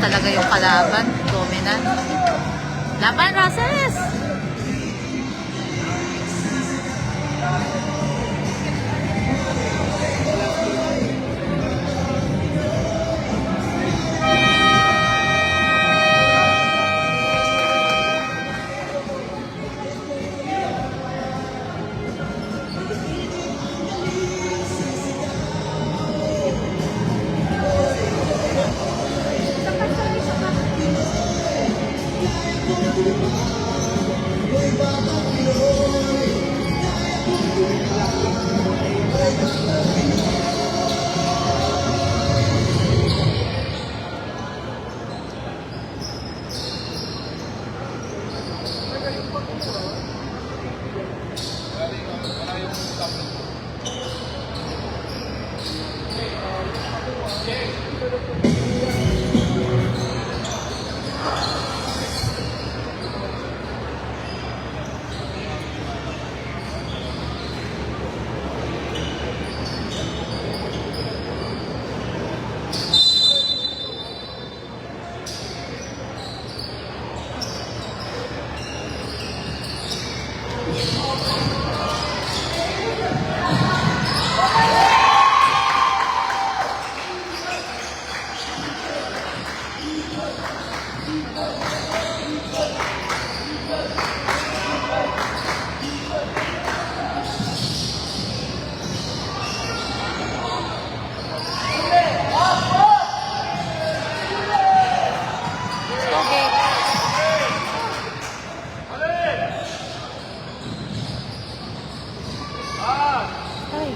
talaga yung kalaban. Dominant. Laban, Roses!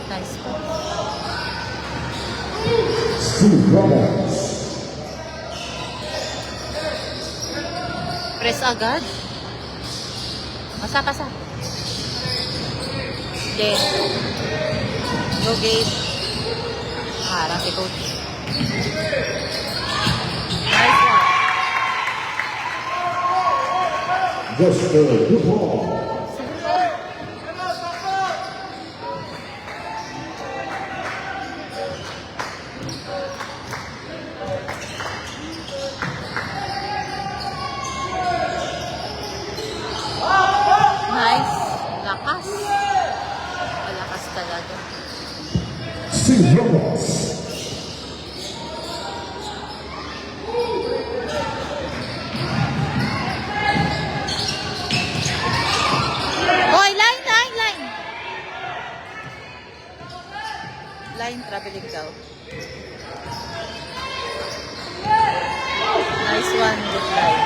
Nice pa. Press agad. Pasa. Then, go gate. Harang si coach. Nice one. Just the ball. Nice. Lakas. Malakas talaga. Steve Ramos. Oy, line. Line traveling daw. Nice one, good line.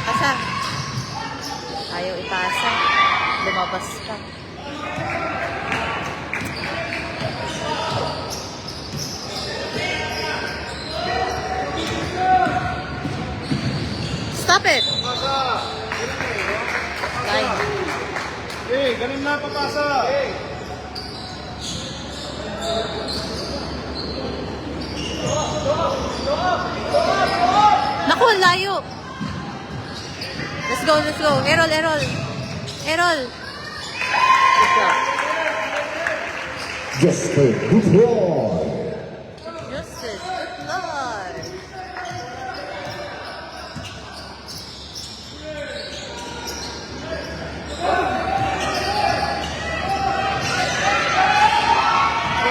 Pasa. Ayaw ipasa. Lumabas ka. Stop it! Line. Hey, ganun na papasa. Hey. Naku, layo. Let's go. Errol. Just the good ball. Justice, good Lord.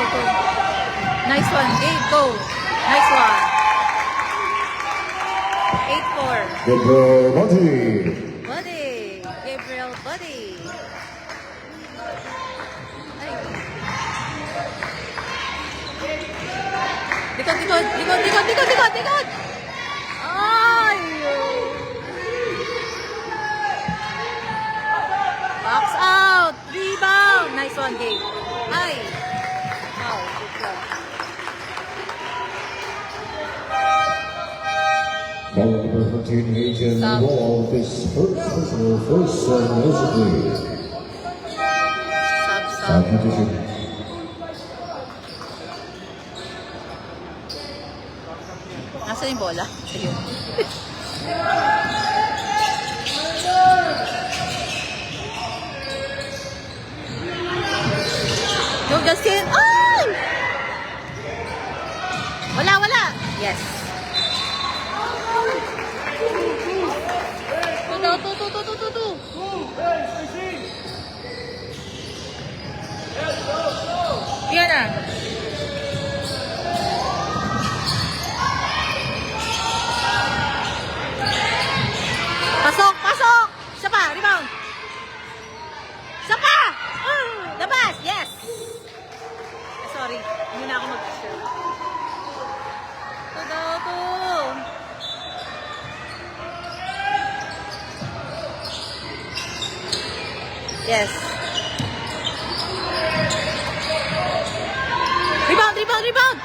Go. Nice one, Gabe, go. Nice one. 8-4. Gabriel Buddy. Gabriel Buddy. Ay. Likod. Ay. Box out. Rebound. Nice one, Gabe. Ay. Wow, good job. Ball number 13, Agent Stop. Wall. This first serve eligibility. Sub. Competition. Nasaan yung bola? Ayun. Go, Justin! Ay! Wala! Yes. Hindi na ako mag-serve. Ito daw to. Yes. Rebound, rebound, rebound!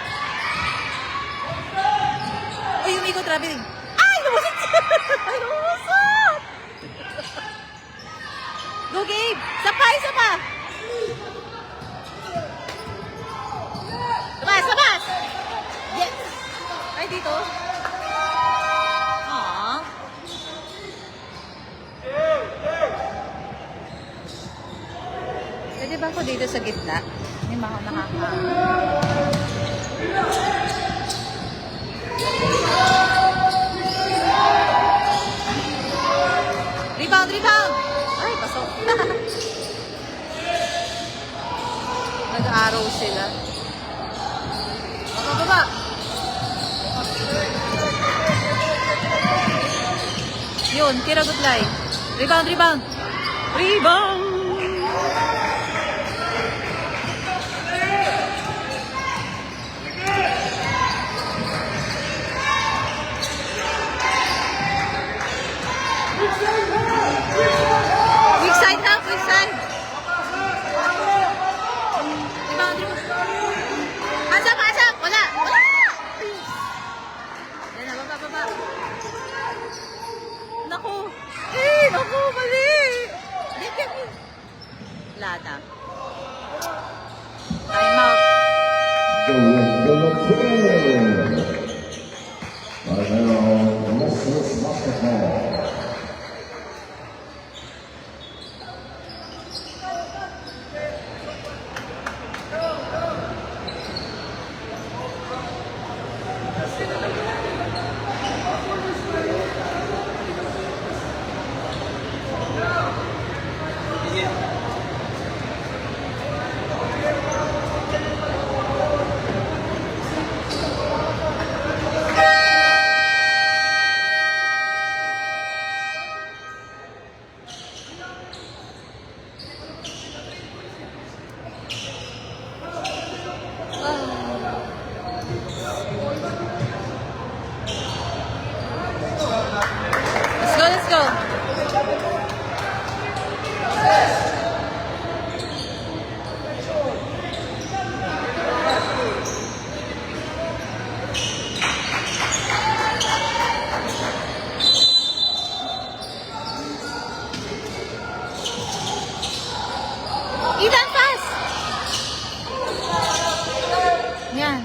Uy, umikot, traveling. Ay, lumusot! Ay, lumusot! Go, Gabe! Sapa, sapa! Sabas, sabas! Yes! Ay, dito. Aww. Pwede ba ako dito sa gitna? Hindi ba ako nakaka... Rebound, rebound! Ay, pasok. Nag-arrow sila. Baba, baba! Yun, tira gutlay. Rebound, rebound! Rebound! Weak side na, weak side. Rebound, rebound. Asap, asap! Wala! Wala! Yan na, baba, baba. Naku! Eh, naku, mali! Lata. Time out. The now, Moses Basketball. Let's go, let's go. Ethan, pass! Yan.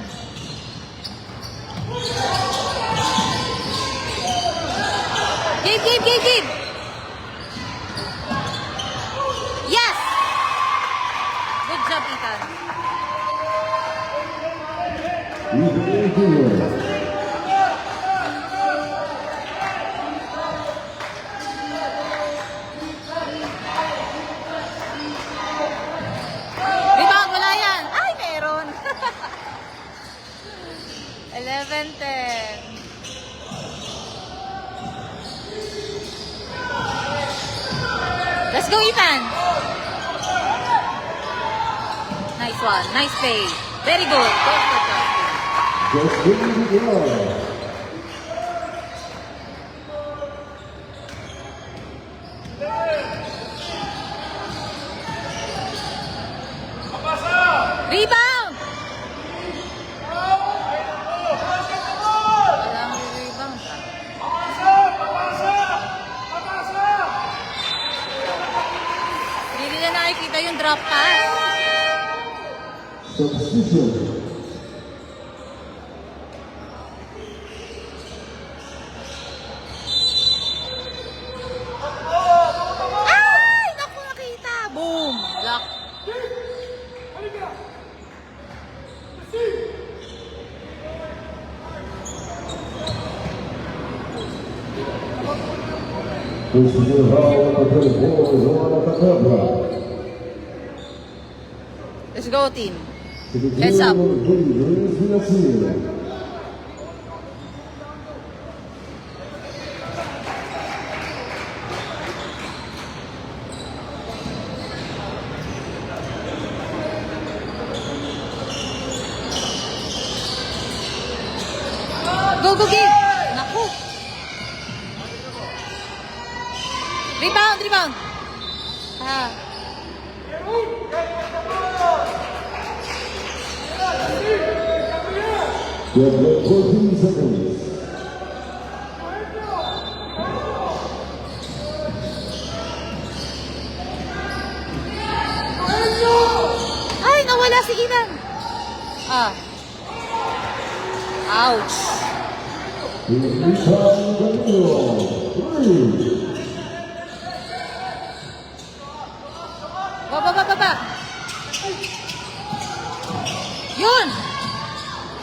Give! Yes! Good job, Ethan. Rebound, wala yan. Ay, meron. 11-10. Let's go, Ethan. Nice one. Nice play. Very good. Good, Justin. Rebound! Walang rebound. Hindi na nakikita yung drop pass. Substitution. Ay! Naku, nakita. Boom! Block. This is the round of the boys on the cover. Let's go, team. Heads up. Go, go, game! Naku! Rebound, rebound! Ah. You have got 14 seconds. Ay, nawala si Inan! Ah. Ouch! Rebound Danilo. 3. Baba! Yun!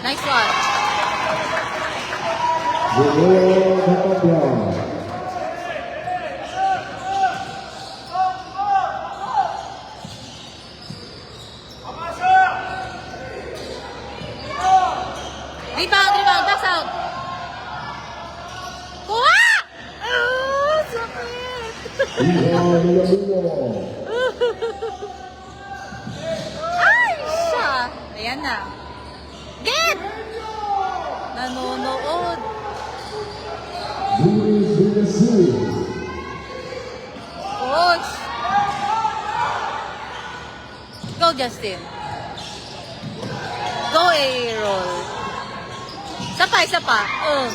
Nice one! Danilo Tapia. Rebound, box out! Kuha! Oh, sakit! Rebound Danilo. Ay, siya! Ayan na. Get! Nanonood. Luis Villasin. Coach! Go, Justin. Go, A-roll. Isa pa. Oh.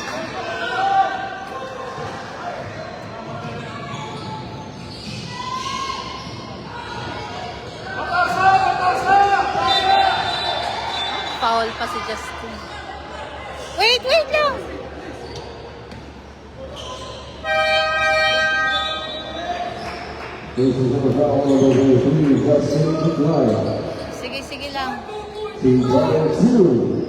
Foul pa si Justin. Wait lang! This is the foul number 3, Justin Kitlaya. Sige lang. Team number 2.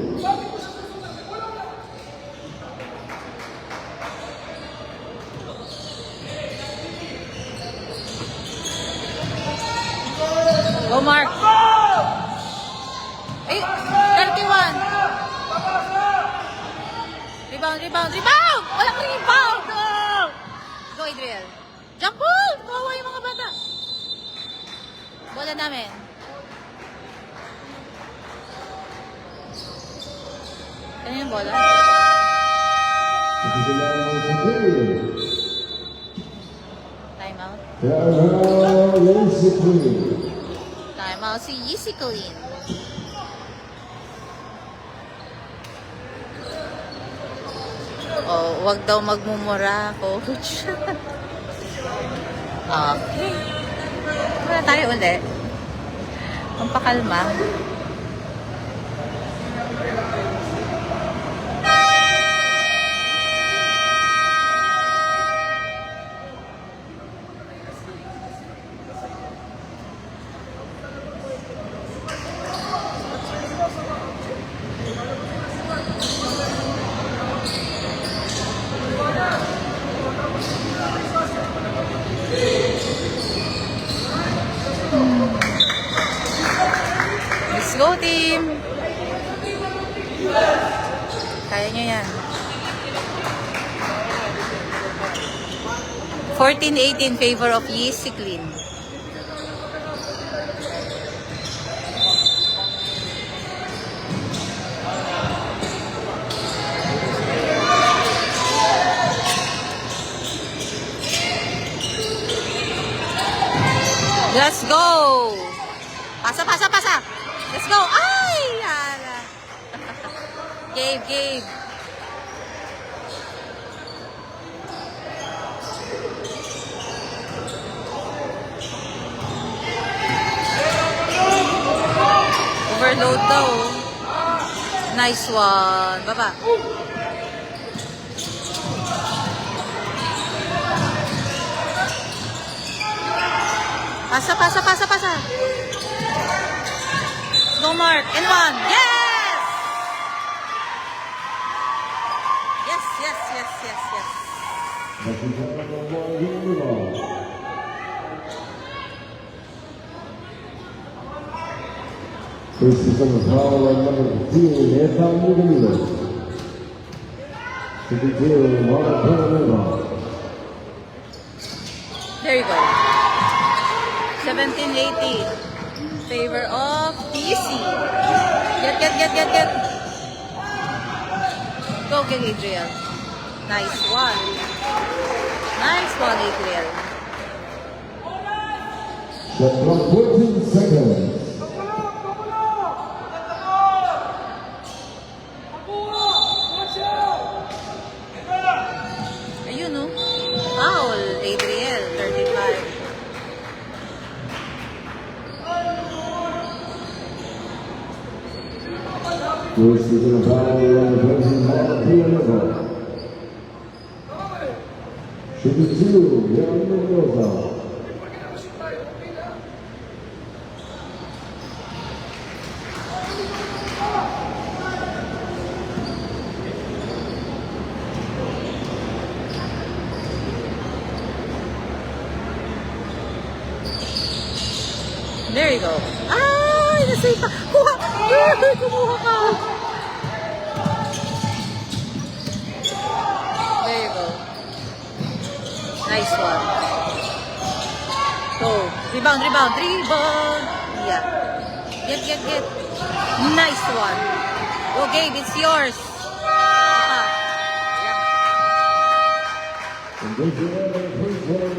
Go, Mark! Ay, 31! Rebound! Walang rebound! Go, Adriel! Jump ball! Kawawa yung mga bata. Bola namin. Ano yung bola? This is the number 3. Time out. Time out si Yeezy Clean. Oh, wag daw magmumura, coach. Okay. Wala tayo ulit. Pampakalma. Let's go, team! Kaya nyo yan. 14-18 favor of Yeezy Clean. Let's go! Pasa! Let's go! Ay! Hala. Gabe. Overload daw. Nice one. Baba. Pasa. Go, Mark. And one. Yes! Yes. This is the foul number 2, Nathan Danilo. To be clear, There you go. 17-18. Favor of Yeezy. Get. Go, Adriel. Nice one. Nice one, Adriel. Shot clock 14 seconds. Ayun, no? Foul, Adriel, 35. First is a foul on the penalty mark, Villanova. Shooting 2, Leon Mendoza. There you go. Ay, nasave pa. Kuha! Kumuha ka. There you go. Nice one. Go. Rebound. Yeah. Get. Nice one. Go, Gabe. It's yours. Ah. And there's the other free throw.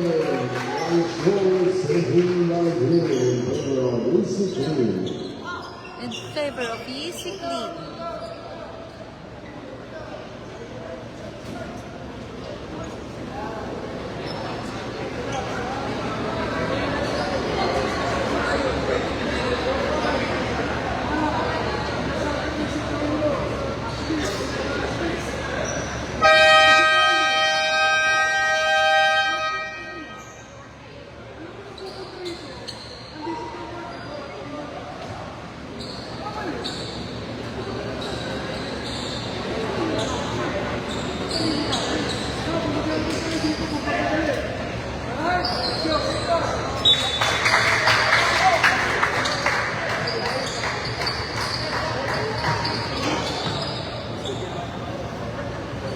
In favor of Easy Clean.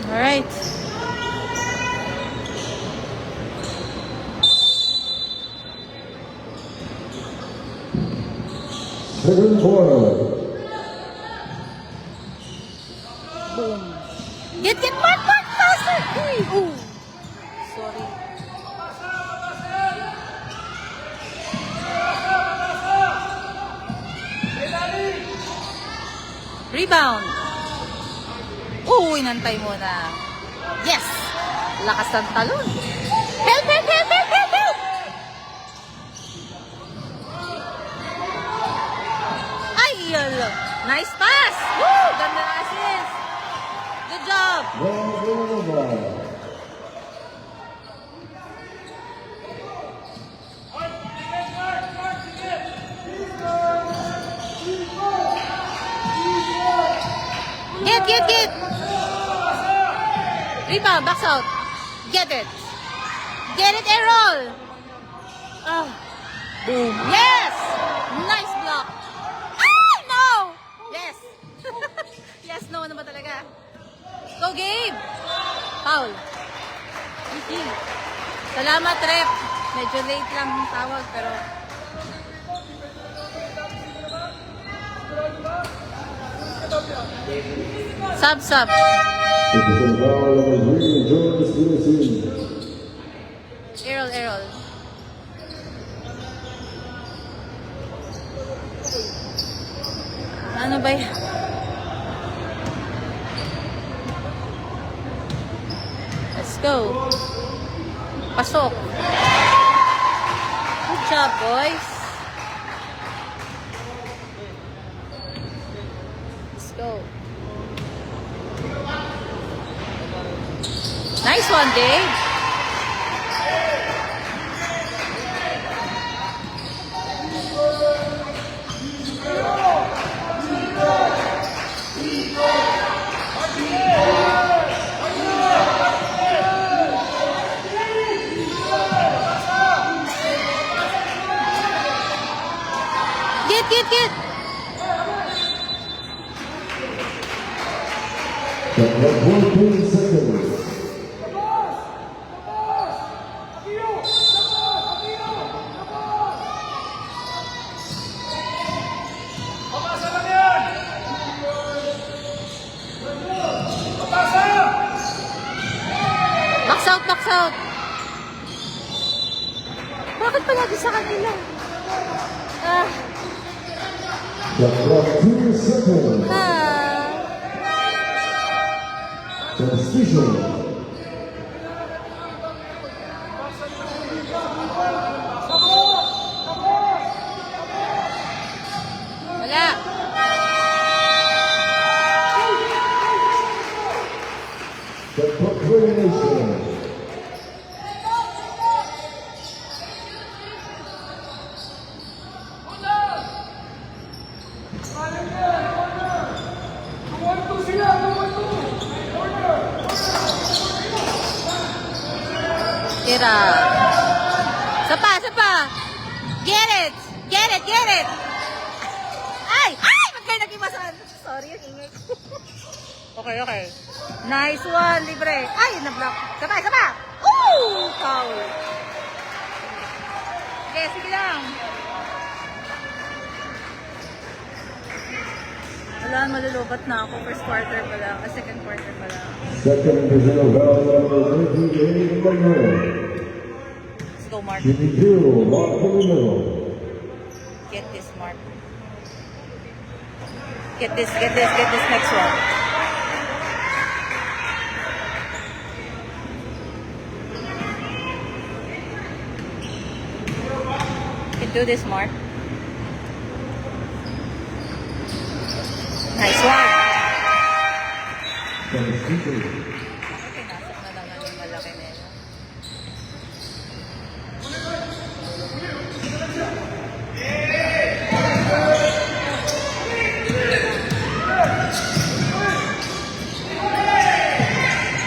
All right. Second quarter. Boom. Get, mark, faster. Hey. Ooh. Sorry. Rebound. Inantay mo na. Yes! Lakas ng talon. Help! Ay, yun. Nice pass! Woo! Ganda na assist. Good job. Get! Rebound, box out. Get it, Errol. Boom. Yes! Nice block. Ay, no! Yes. Yes, no naman talaga. Go, Gabe. Foul. Salamat, rep. Medyo late lang yung tawag, pero... Sub. Errol. Ano ba yan? Let's go. Pasok. Good job, boys. Let's go. Nice one, Dave. Get. Shot clock 14 seconds. Papasa lang yan! Papasa! sa kanila. Ah. The clock 2 seconds. Ah. Transition. Wala. The proclamation. Tira. Sapa. Get it. Get it. Ay! Ba't kayo nag-imasan? Sorry, ang ingay. Okay. Nice one, libre. Ay, na-block. Sapa. Ooh! Foul. Okay, sige lang. Wala, malulubat na ako. First quarter pa lang. Second quarter pa lang. Second personal foul number 28 in the middle. Let's go, Mark. Shooting 2, Mark in the middle. Get this, Mark. Get this next one. You can do this, Mark. Nice one. Transition. Okay, nasok na naman yung malaki nila.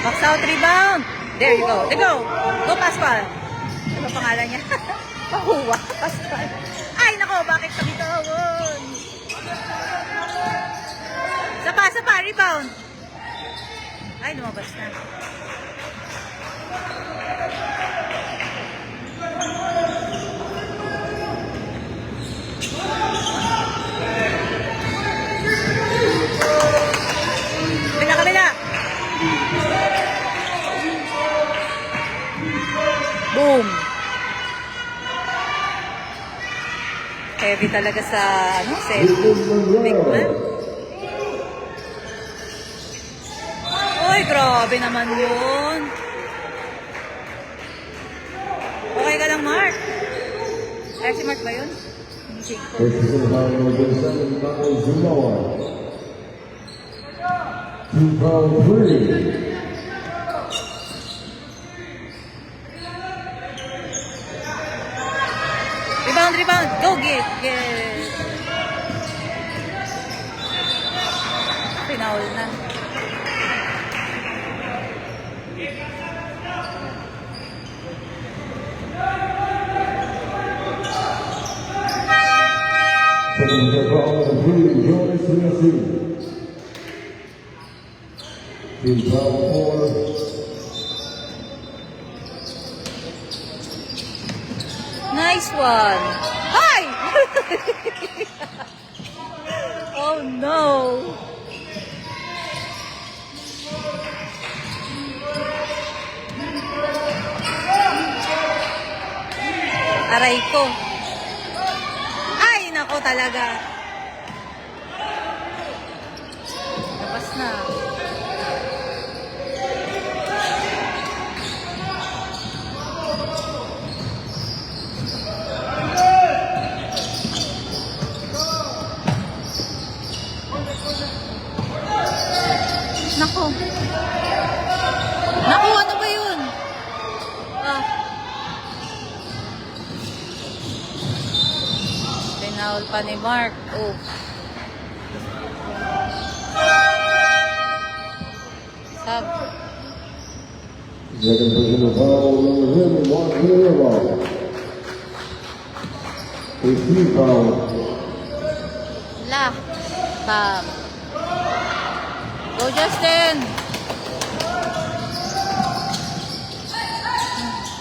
Box out, rebound. There you go. Go, Pascual. Ano pangalan niya? Pahuwa, Pascual. Ay, nako, bakit kami tawon? Sapa, rebound. Ay, lumabas na. Kabila. Boom. Heavy talaga sa, set. Big man. Uy, grabe naman yun. Okay ka lang, Mark. Ay, si Mark ba yun? Hindi ko. Personal foul number 7, Marco Zumawa. 2 foul 3. Rebound. Go, get. Pinaul na. Second foul number 3, Jonas Messi. 2 foul 4. Nice one. Hi! Oh no. Aray ko. Ay, nako talaga. Labas na. Nako. Nako, ano ba yun? Pinaul pa ni Mark. Oh. Sab. Second personal foul number 7, Mark Villalba. 18 foul. La. Bam. Go, Justin!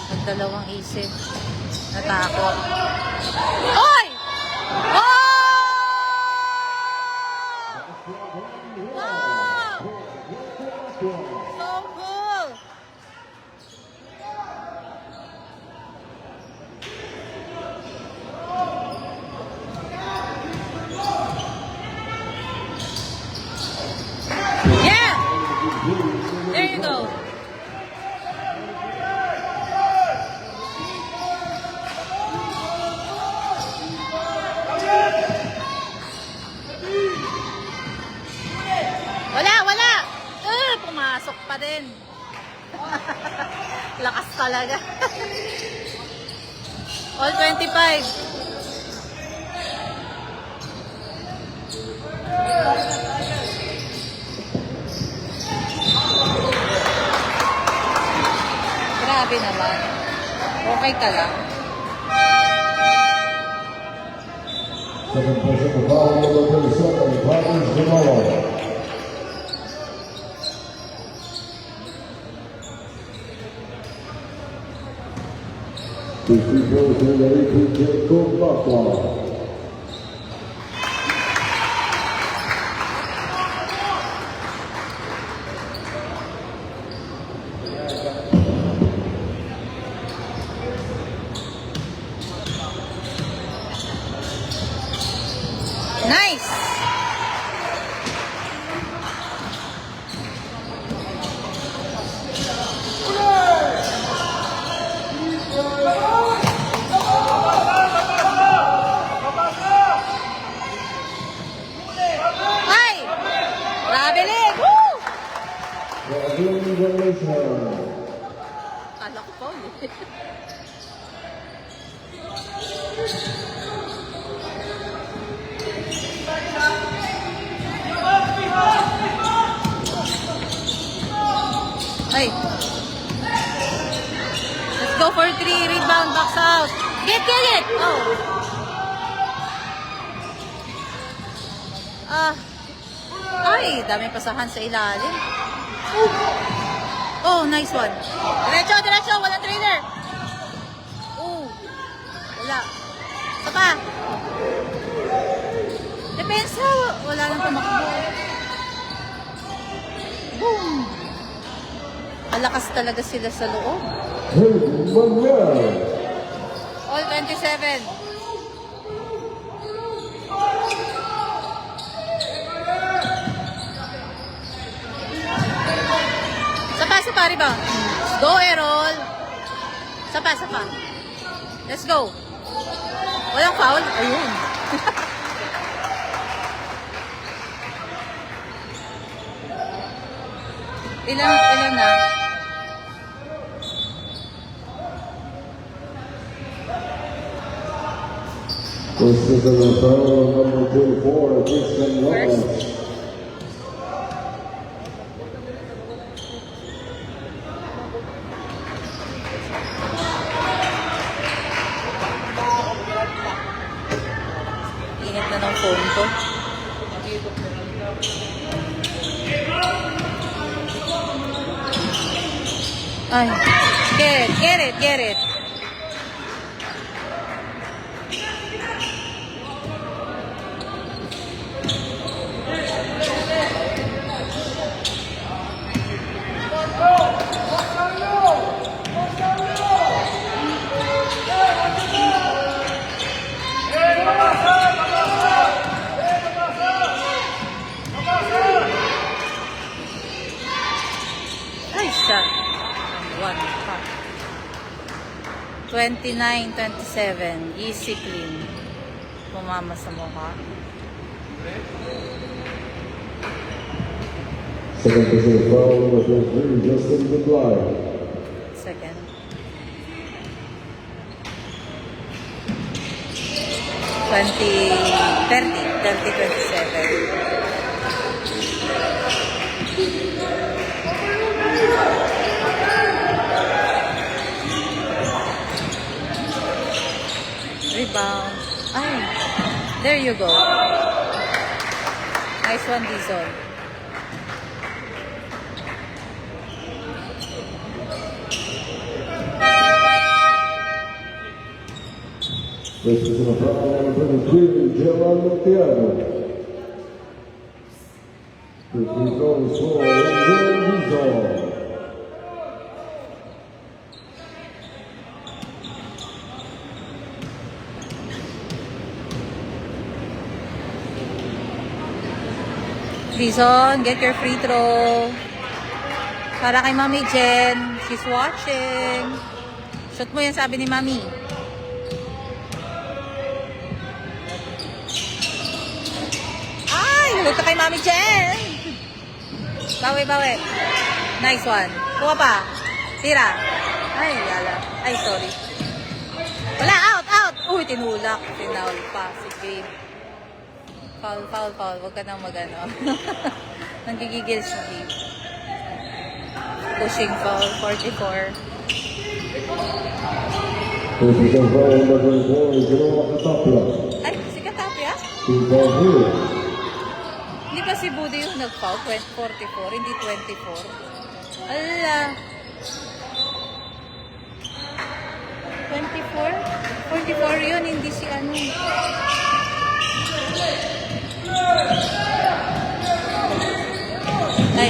Nagdalawang isip. Natakot. Oy! Oh! Wow! So cool! Lakas talaga. All 25. Grabe naman. Okay ka lang. Second person, the foul number 37, Patrice Jamala. The free throws in the AP Jacob Buckler. Nice! Ay! Traveling! Woo! Congratulations. Kala ko pa ulit. Ay. Let's go for 3. Rebound, box out. Get it! Oh. Ay, dami pasahan sa ilalim. Oh, nice one. Diretso, diretso. Walang trailer. Oh. Wala. Isa pa. Depensa. Wala nang tumakbo. Boom. Malakas talaga sila sa loob. All 27. Sapa, rebound. Go, Errol. Sapa. Let's go. Walang foul. Ayun. Ilan na? This is the foul number 24, Jason Lawrence. Ingat na ng phone ko. Ay, get it. Ay, shot. 29-27. Easy clean. Pumama sa mukha. Second person, foul number 23, Justin McGuire. Second. Thirty 27. Rebound. Ay, there you go. Nice one, Dizon. This is the foul number 23, Gerald Luciano. The free throws for Will Dizon. Dizon, get your free throw. Para kay Mami Jen. She's watching. Shoot mo yan, sabi ni Mami. Ay, nalot ka kay Mami Jen. Bawi. Nice one. Kuha pa. Tira. Ay, yala. Ay, sorry. Wala, out, out. Uy, tinulak. Tinaul pa. Sige. Foul, foul, foul. Huwag ka nang mag-ano. Nanggigigil si Gabe. Pushing foul, 44. This is a foul number 4, Genoa Tapia. Ay, si Katapia? 2 fouls here. Hindi ba si Bude yung nag-foul? 44, hindi 24. Ala. 24? 44 yun, hindi si ano. Ay.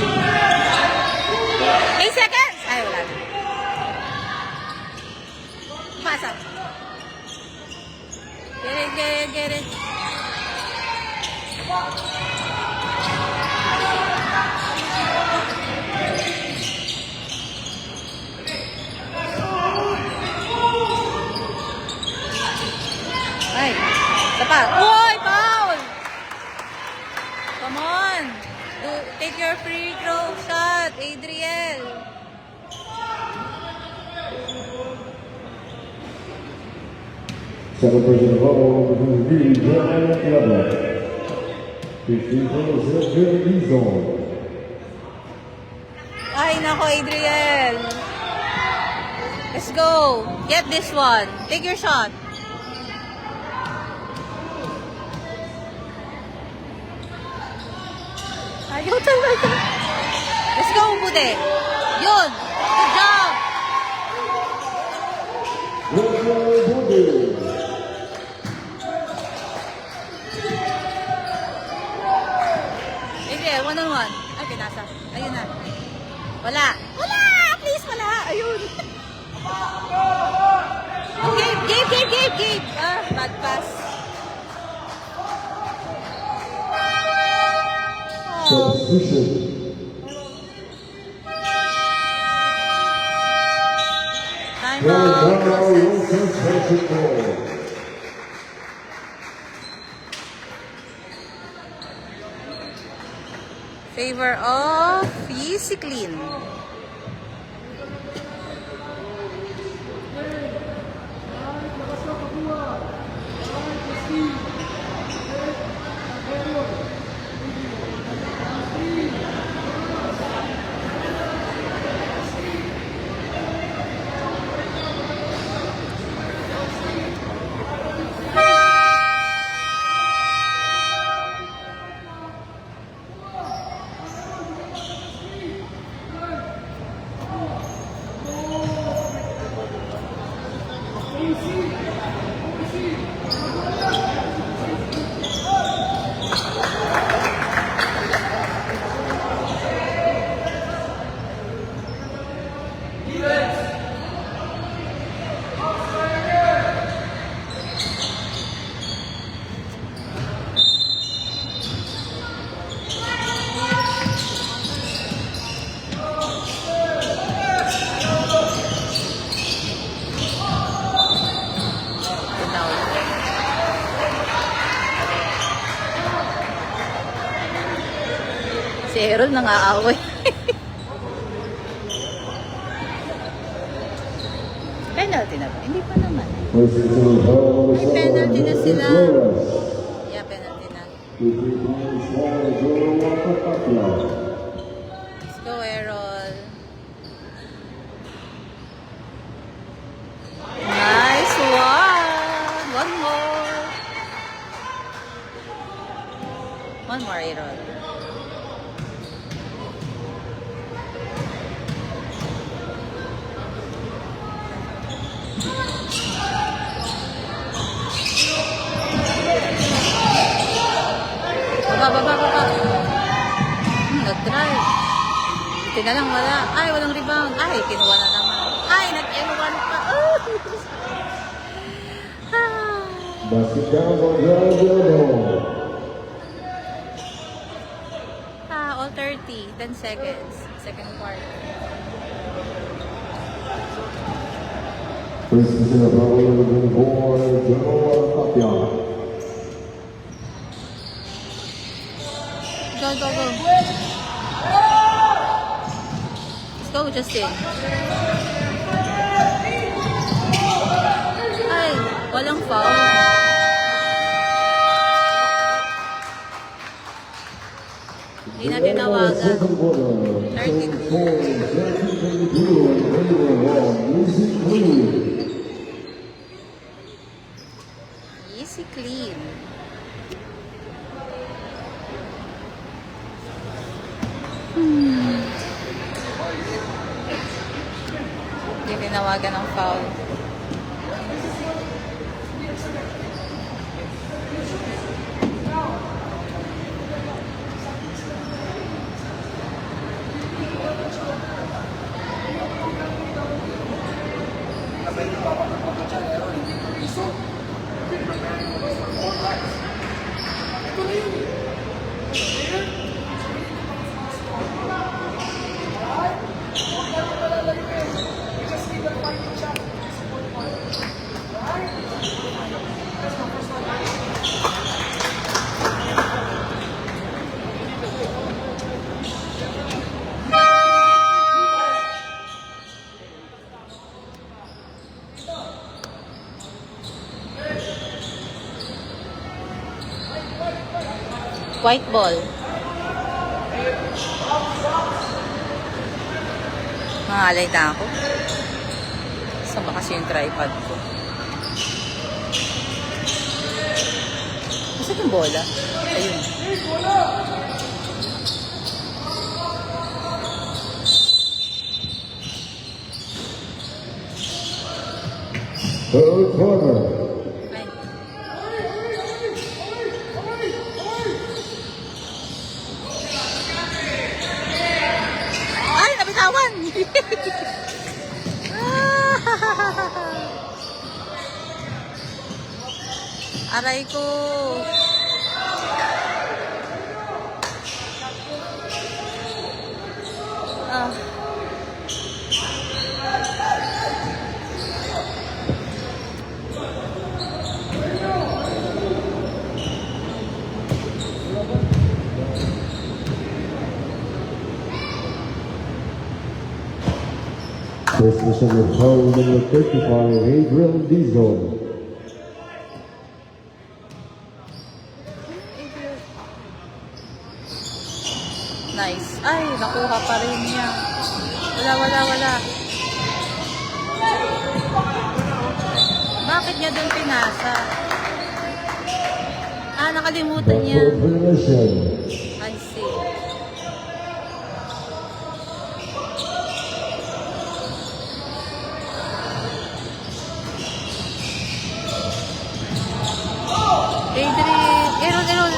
8 seconds! Ay, wala na. Pasok. Get it, get it, get it. Ay, isa pa. Uy, foul! Come on. Take your free throw shot, Adriel. Second person foul between Reed and Clever. 15 fouls here in the zone. Ay, nako, Adriel. Let's go. Get this one. Take your shot. Ayaw talaga. Let's go, Bude. Yun. Good job. Wilmer Bude. Adriel, one-on-one. Ay, pinasa. Ayun na. Wala. Wala! Please, wala. Ayun. Okay, Gabe. Ah, bad pass. Oh. Substitution. Time Now, out. Wilson basketball. Favor of Yeezy Clean. Si Aaron nangaaway. Penalty na ba? Hindi pa naman. Personal foul number May penalty na 7, sila. Flores. Yeah, penalty na. 2 free throws for Genoa Tapia. Let's go, Aaron. Nice one! One more. One more, Aaron. Baba. Nag-drive. Ito na lang, wala. Ay, walang rebound. Ay, kinuha na naman. Ay, nag-N1 pa. Ah. Basket down for Genoa. All 30. 10 seconds. Second quarter. Personal foul number 4, Genoa Tapia. Go. Let's go, Justin. Walang foul. Hindi na tinawagan. Second quarter. 32. Easy clean. Hindi tinawagan ng foul. White ball. Mahalay na ako. Saan ba kasi yung tripod ko? Kasi yung bola. Ayun. Third quarter. Ay, nabitawan! Aray ko! Ah. First mission with foul number 35, Adrian Dizon. Nice. Ay, nakuha pa rin niya. Wala. Bakit niya doon pinasa? Ah, nakalimutan niya. Mission. I see. Adrian, errol.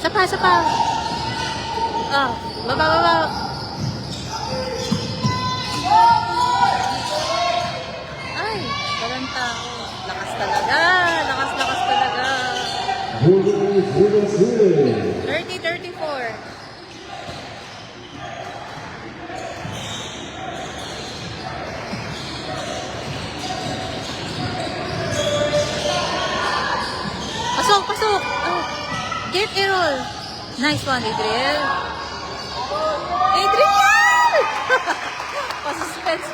Sapa. Ah, baba. Ay, walang tao. Lakas talaga. 30-34. Pasok. Oh. Get Errol. Nice one, Adriel. Pa-suspense.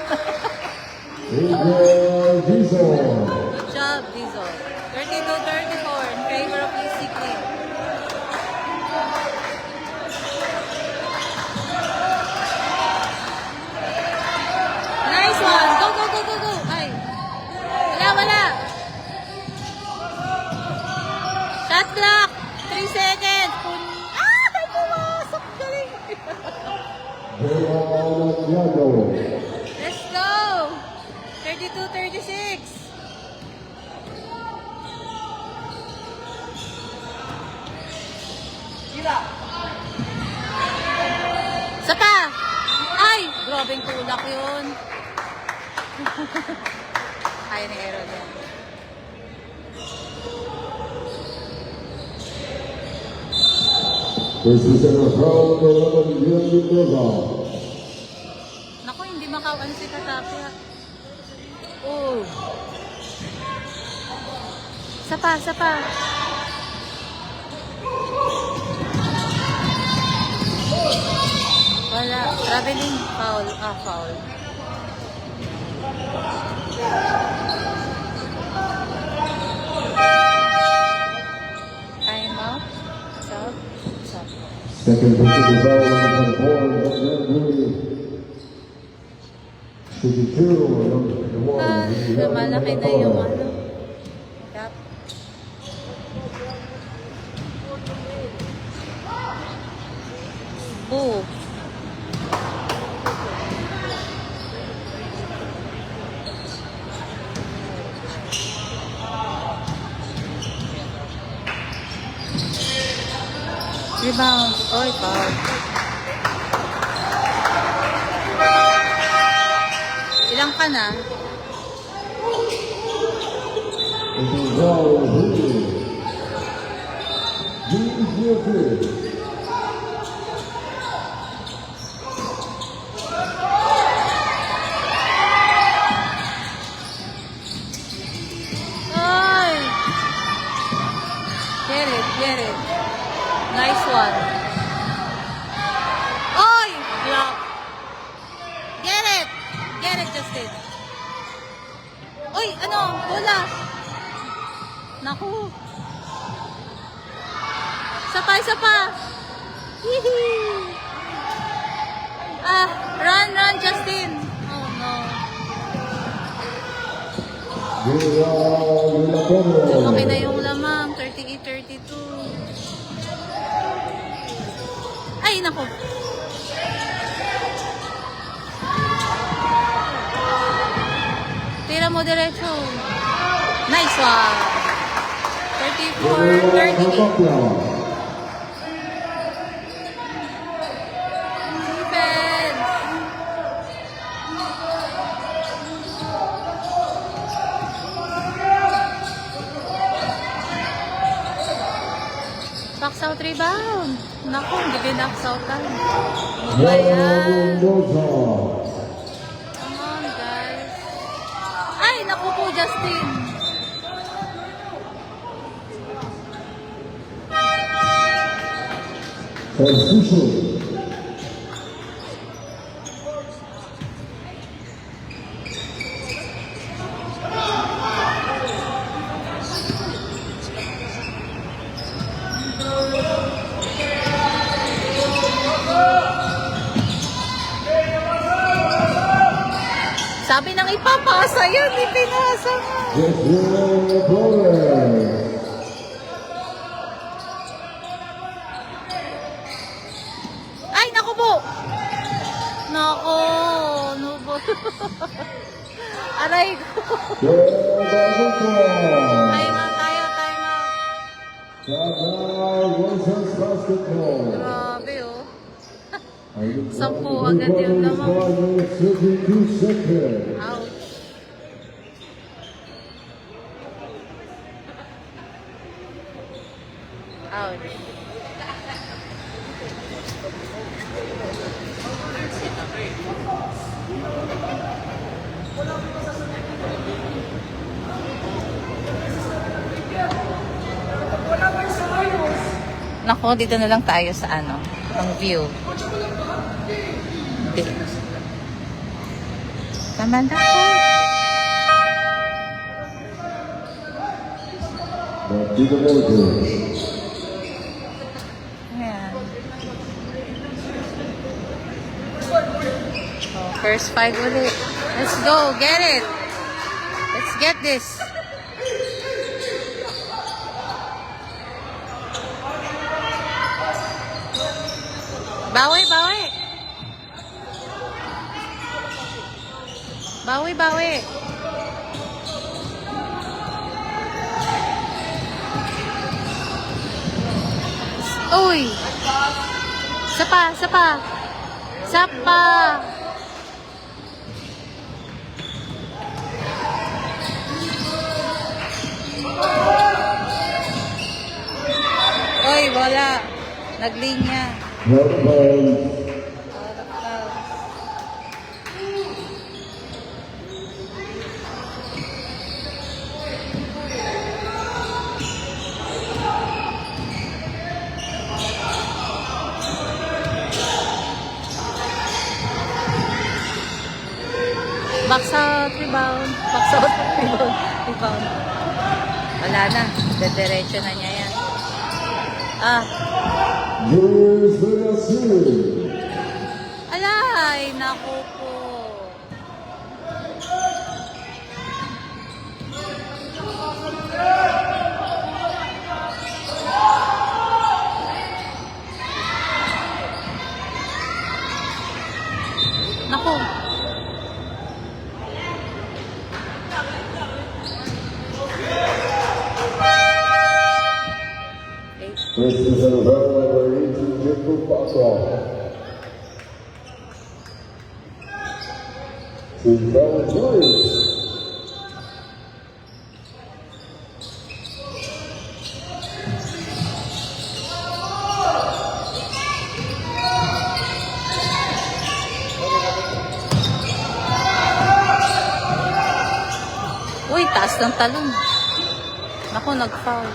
Adrian Dizon. Good job, Dizon. 32-34 in favor of Easy Clean. Nice one. Go. Ay. Wala. Shot clock. 3 seconds. Ay, pumasok. Galing. Let's go. 32-36. Sapa. Ay, grabing tulak yun. Kaya ni Errol yan. First mission with foul number 11, Dizon. Naku, hindi makawan si Katapia. Oh. Sapa. Wala. Traveling. Foul. Foul. Second victory rebound on the board. Shooting two on the wall. Malaki na yung ano. Gap. Oh. Rebound. Oy, foul. Ilang ka na? Ay! Get it, get it. Nice one. Oy! Block. Get it! Get it, Justin. Uy, ano? Bola. Naku. Sapa, sapa. Hihi. Ah, run, run, Justin. Oh, no. Lumaki na yung lamang. 38-32. Ay, naku. Tira mo diretso. Nice one. 34-38. Defense. Box out rebound. Naku, hindi binax outan. Ano ba yan? Come on, guys. Ay, naku po, Justin. Sabi nang ipapasa yun, ipinasa nga. Ay, naku po. Naku, no po. Aray ko. Time out tayo, time out. Grabe oh. 10 agad yun naman. Ouch. Ouch. Nako, dito na lang tayo sa ano, ang view. Hindi. Tama na ako. Ayan. Oh, first fight ulit. Let's go, get it. Let's get this. Bawi, bawi. Bawi, bawi. Uy. Sapa, sapa. Sapa. Uy, wala. Naglinya. Box out, rebound. Box out, rebound. Rebound. Wala na. Diretso na niya yan. Ah. Julius Vegasin. Alay, naku po. Naku. This is an event number 18 Jimbo Basketball. Team Valentines. Uy, taas ng talon. Naku, nag-foul.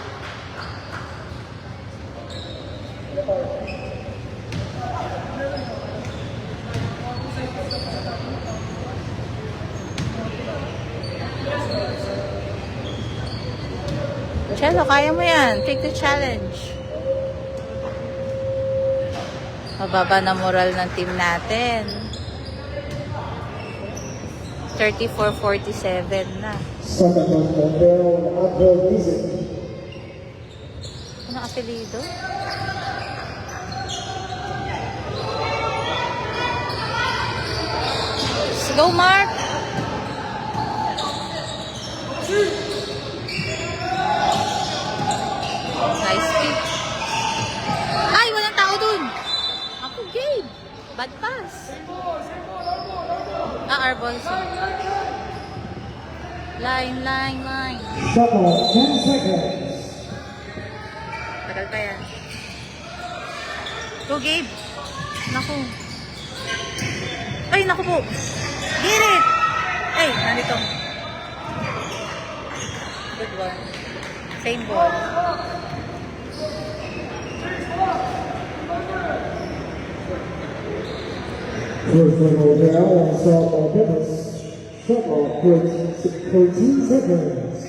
Chelo, kaya mo yan. Take the challenge. Mababa na moral ng team natin. 34-47 na. Second on Mondale, Abel Dizek. Ano apelido? Let's go, Mark! Nice kick. Ay, walang tao dun! Ako, Gabe! Bad pass. Arbol. Line. Shot clock, 10 seconds. Tagal pa yan. Go, Gabe. Naku. Ay, naku po. Get it! Ay, nandito. Good one. Same ball. First on Mondale on sophomore Dennis. Shot clock, 13 seconds.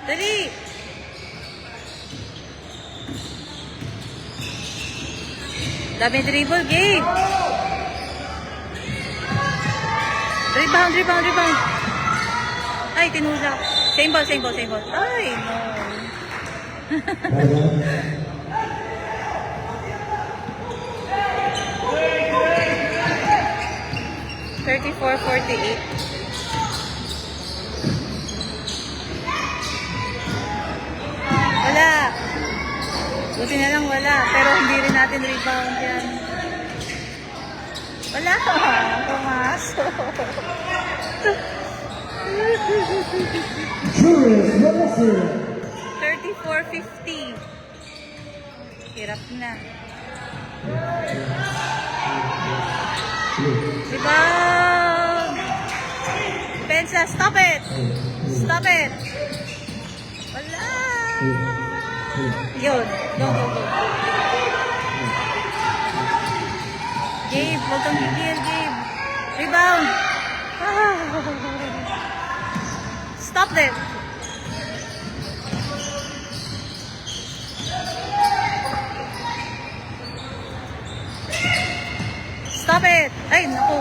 Dali! Dami dribble, Gabe. Rebound. Ay, tinulak. Same ball. Ay, no. 34-48. Wala. Buti na lang wala. Pero hindi rin natin rebound yan. Wala. Pumasok. Julius Vegasin. 34-50. Hirap na. Rebound! Pensa, stop it! Wala! Yun. Go. Gabe, huwag kang gigil, Gabe. Rebound! Stop them! Stop it! Ay, naku.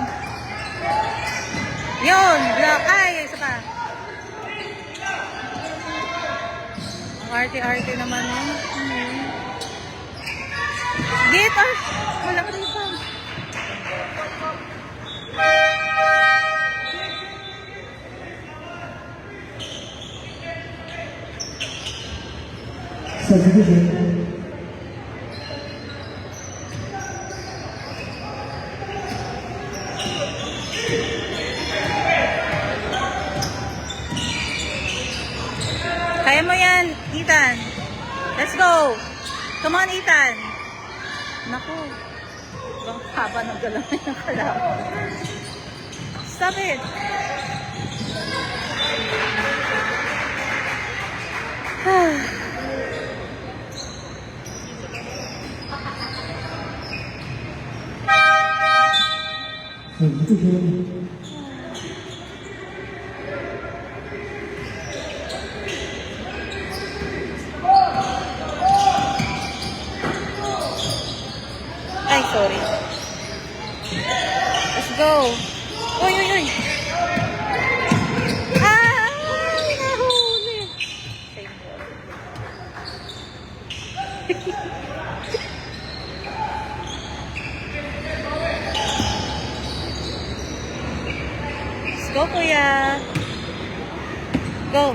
Yun! Block! Ay, isa pa. Ang arte-arte naman yun. Get or walang rebound. Subdivision. Kaya mo yan, Ethan. Let's go. Come on, Ethan. Naku. Ibang haba ng galaw na yung kalaban. Stop it. Subdivision. Let's go, kuya. Go.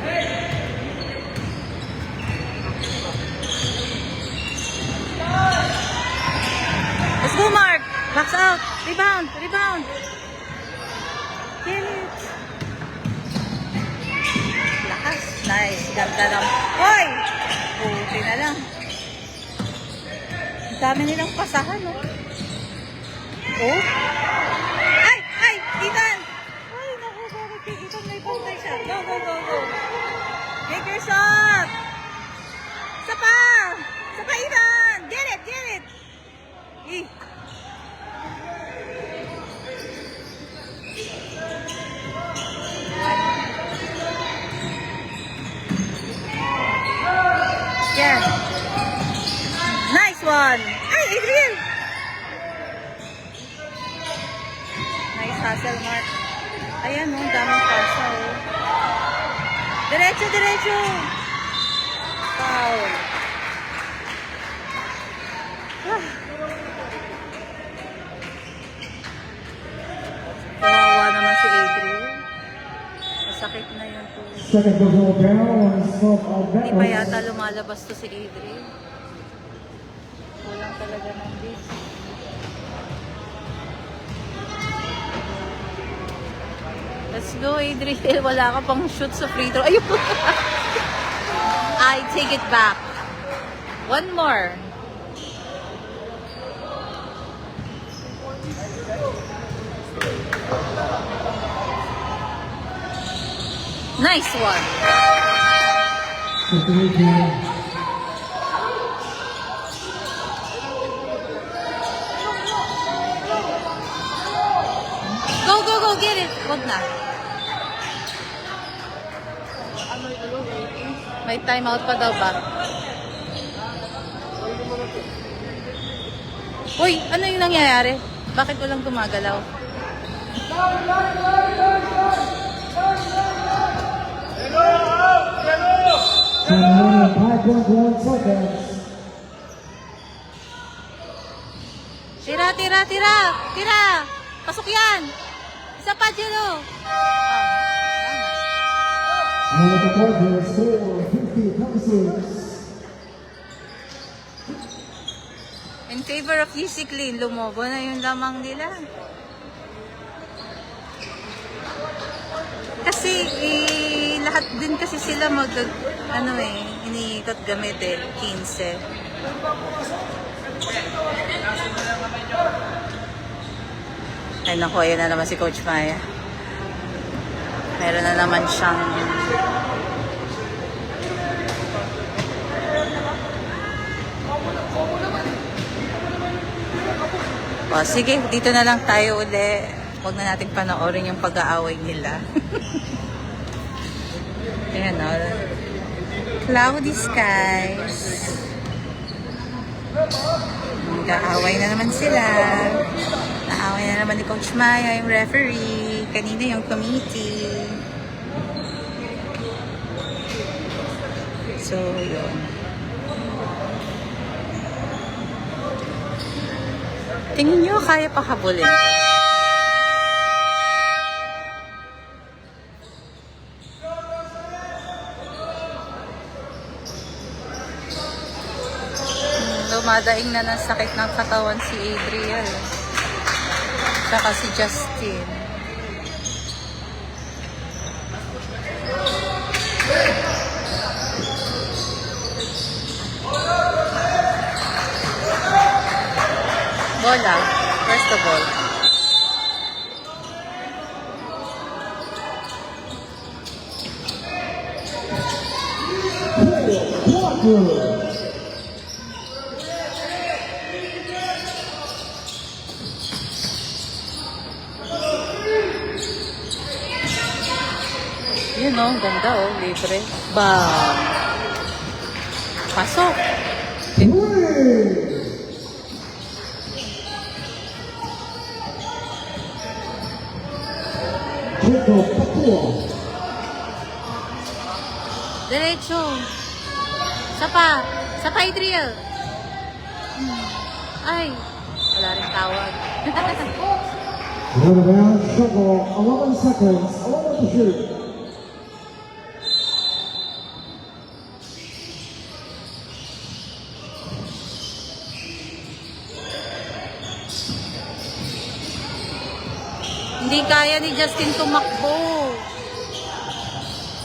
Let's go, Mark. Box out. Rebound. Rebound. Get it. Lakas. Nice. Ganda lang. Hoy! Buti na lang. Ang dami nilang pasahan, no? Oh? Ay! Ay! Ethan! Ay, naku, bakit kay Ethan may bantay siya? Go, go, go, go. Make your shot! Isa pa! Isa pa, Ethan! Get it! Get it! Eh. Yeah. Nice one. Ay, Adriel. Nice hustle, Mark. Ayan, oh, daming pasa, oh. Diretso, diretso. Foul. Ah. Kawawa naman si Adriel. Masakit na yun po. Second ball down on Smoke Hindi pa Alberto. yata lumalabas to si Adriel. Kulang talaga ng base. Let's go, Adriel. Wala ka pang shoot sa free throw. Ayun! I take it back. One more. Nice one. 58 game. Go, go, go. Get it. Wag na. May timeout pa daw ba? Uy, ano yung nangyayari? Bakit walang gumagalaw? Time 5.1 seconds. Tira, tira, tira! Tira! Pasok yan! Isa pa, Jello! One of the Dodgers score 50 passes. In favor of Easy Clean, lumobo na yung lamang nila. Kasi lahat din kasi sila iniikot gamit 15. Ay naku, ayan na naman si Coach Maya. Meron na naman siyang o, sige, dito na lang tayo uli. Huwag na natin panoorin yung pag-aaway nila. Ayan o. Cloudy skies. Nag-aaway na naman sila. Naaway na naman ni Coach Maya, yung referee. Kanina yung committee. So, yun. Tingin nyo, kaya pa habulin. Dumadaing na ng sakit ng katawan si Adriel. Saka si Justin. Bola. First of all. Yun o, ganda o, libre. Bam! Pasok! Diretso! Sapa! Sapa, Adriel! Ay, wala rin tawag. Another round, shuffle, 11 seconds, 11 to shoot. Hindi kaya ni Justin tumakbo.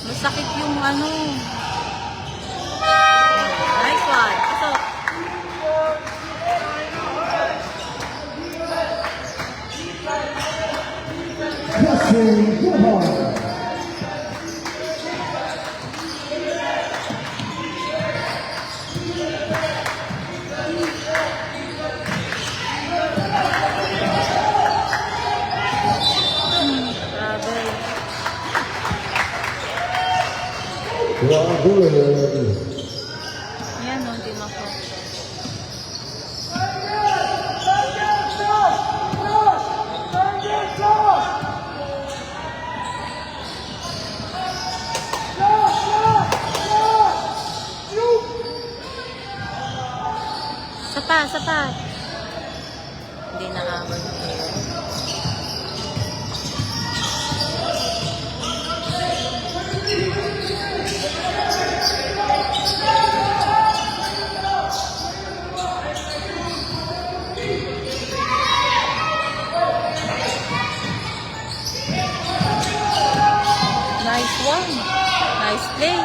Masakit yung ano. Nice one. So, Justin Goodhart. grabe. Good. Yan o, hindi mako. Sapa. Hindi nakabal. Nice one. Nice play.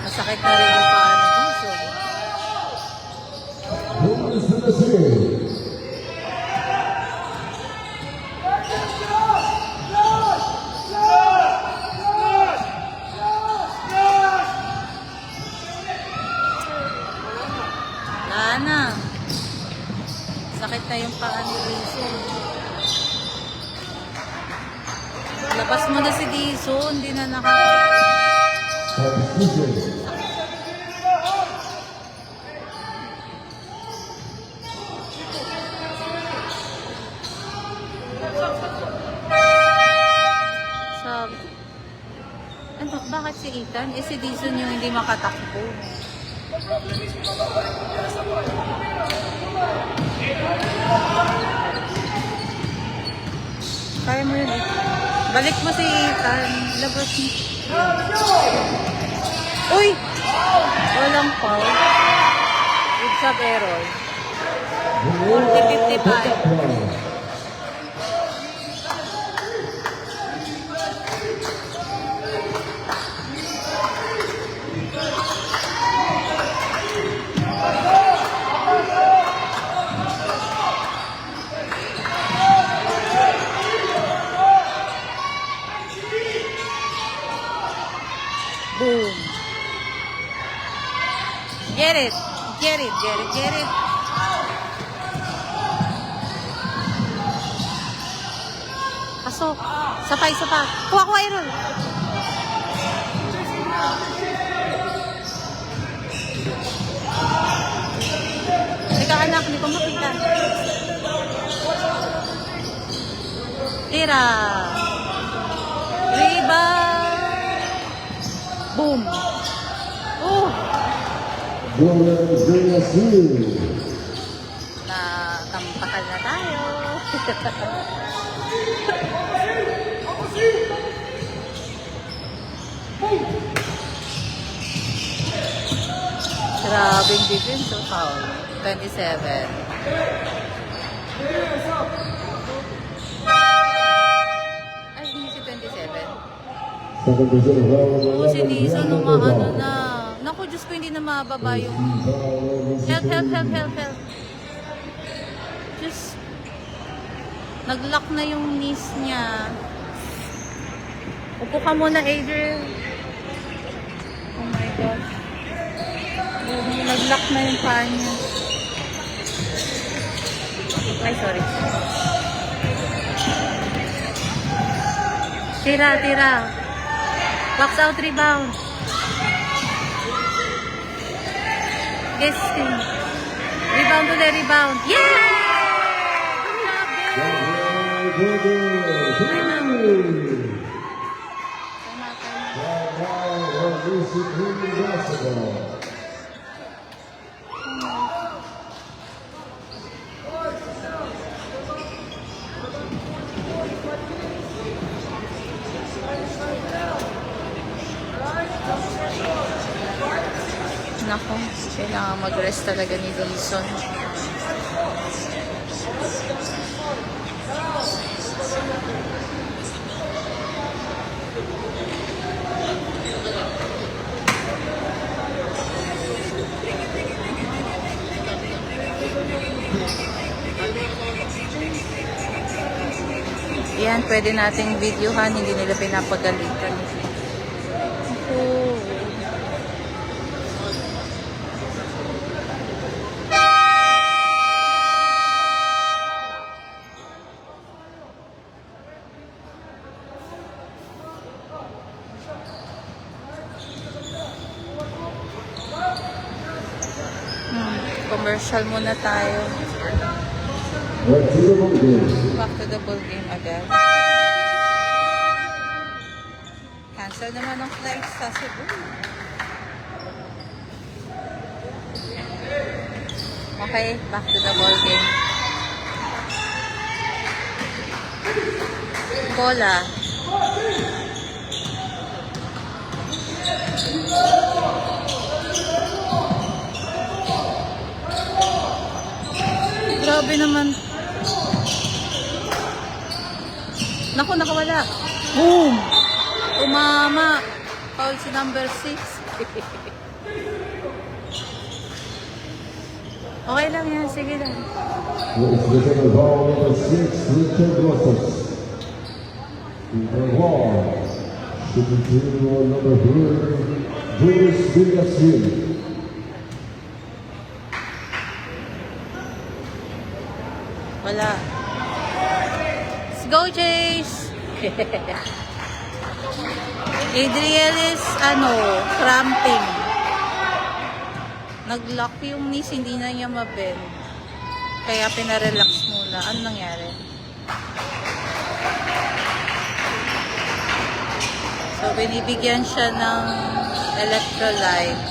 Masakit na rin yung paa ni Dizon. Who's in the city? Wala na. Sakit na yung paa ni Dizon. Labas mo na si Dizon. Hindi na Substitution. Sabi. Ano, bakit si Ethan? Eh si Dizon yung hindi makatakbo. Kaya mo yun eh. Balik mo si Ethan. Labas mo. Uy! Walang foul. With sub error. 50-55. Boom. Get it. Pasok. Sapay. Kuha ko iron. Teka anak, hindi ko makita. Tira. Rebound. Boom. Oh. Natampakan na tayo. Grabing defense. So, foul. 27. Ay, hindi si 27. Oo, si Dizon nung ano na. Naku, Diyos ko, hindi na mababa yung... Help. Just... Nag-lock na yung knees niya. Upo ka muna, Adriel. Oh my gosh. Nag-lock na yung paa niya. Ay, sorry. Tira. Box out rebound. Guesting. Rebound ulit, rebound. Yeah! Good job, Nako, kailangan mag-rest talaga ni Dizon. Yan, pwede nating videohan, hindi nila pinapagalitan. Oh. Commercial muna tayo. Back to the ball game. Back to the ball game agad. Cancel naman ang flight sa Cebu. Okay, back to the ball game. Bola. Grabe naman. Naku, nakawala. Boom! Umama. Foul si number 6. Okay lang yan. Sige lang. Let's look at the ball number 6, Richard Rosas. Number 1, shooting to number 3, Julius Villasville. Wala. Let's go, Jace! Adriel is, cramping. Nag-lock yung knees, hindi na niya mabend. Kaya pinarelax muna. Ano nangyari? So, binibigyan siya ng electrolyte.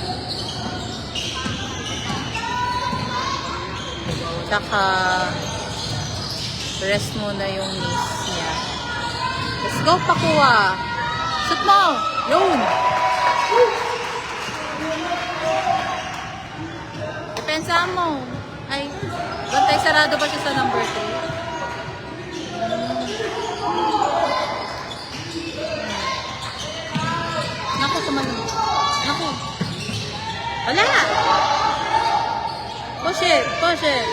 Tsaka, rest muna yung knees niya. Let's go, Pakua! Shoot mo! Yun! Depensa mo. Ay, bantay sarado ba siya sa number 3? Naku, tumalun. Naku. Wala! Push it! Push it!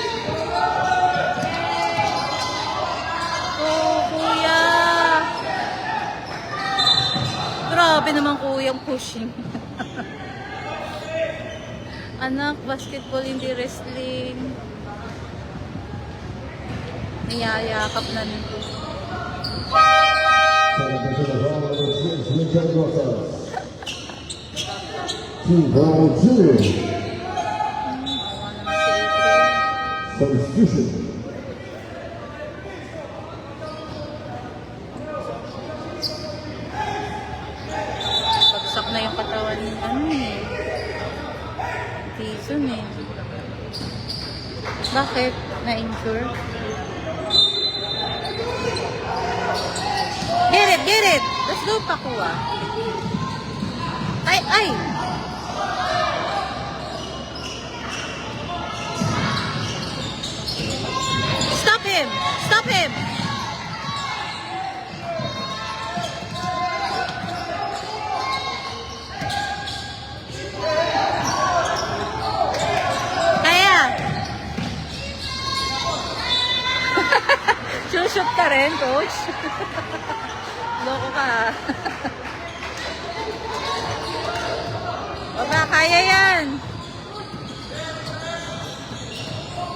Oh, kuya! Grabe naman kuyang pushing. Anak, basketball hindi wrestling. Niyayakap na nito. Celebration of ball number 6, Richard Rosas. 2 ball 2. Awa naman si Adriel. Substitution. Pagsak na yung katawan ni Dizon eh. Bakit? Na-injure? Get it! Get it! Let's go, Pakua. Ay! Ay! Stop him! Stop him! Kaya! Shoot ka rin, coach. Loko ka. Baba, kaya yan.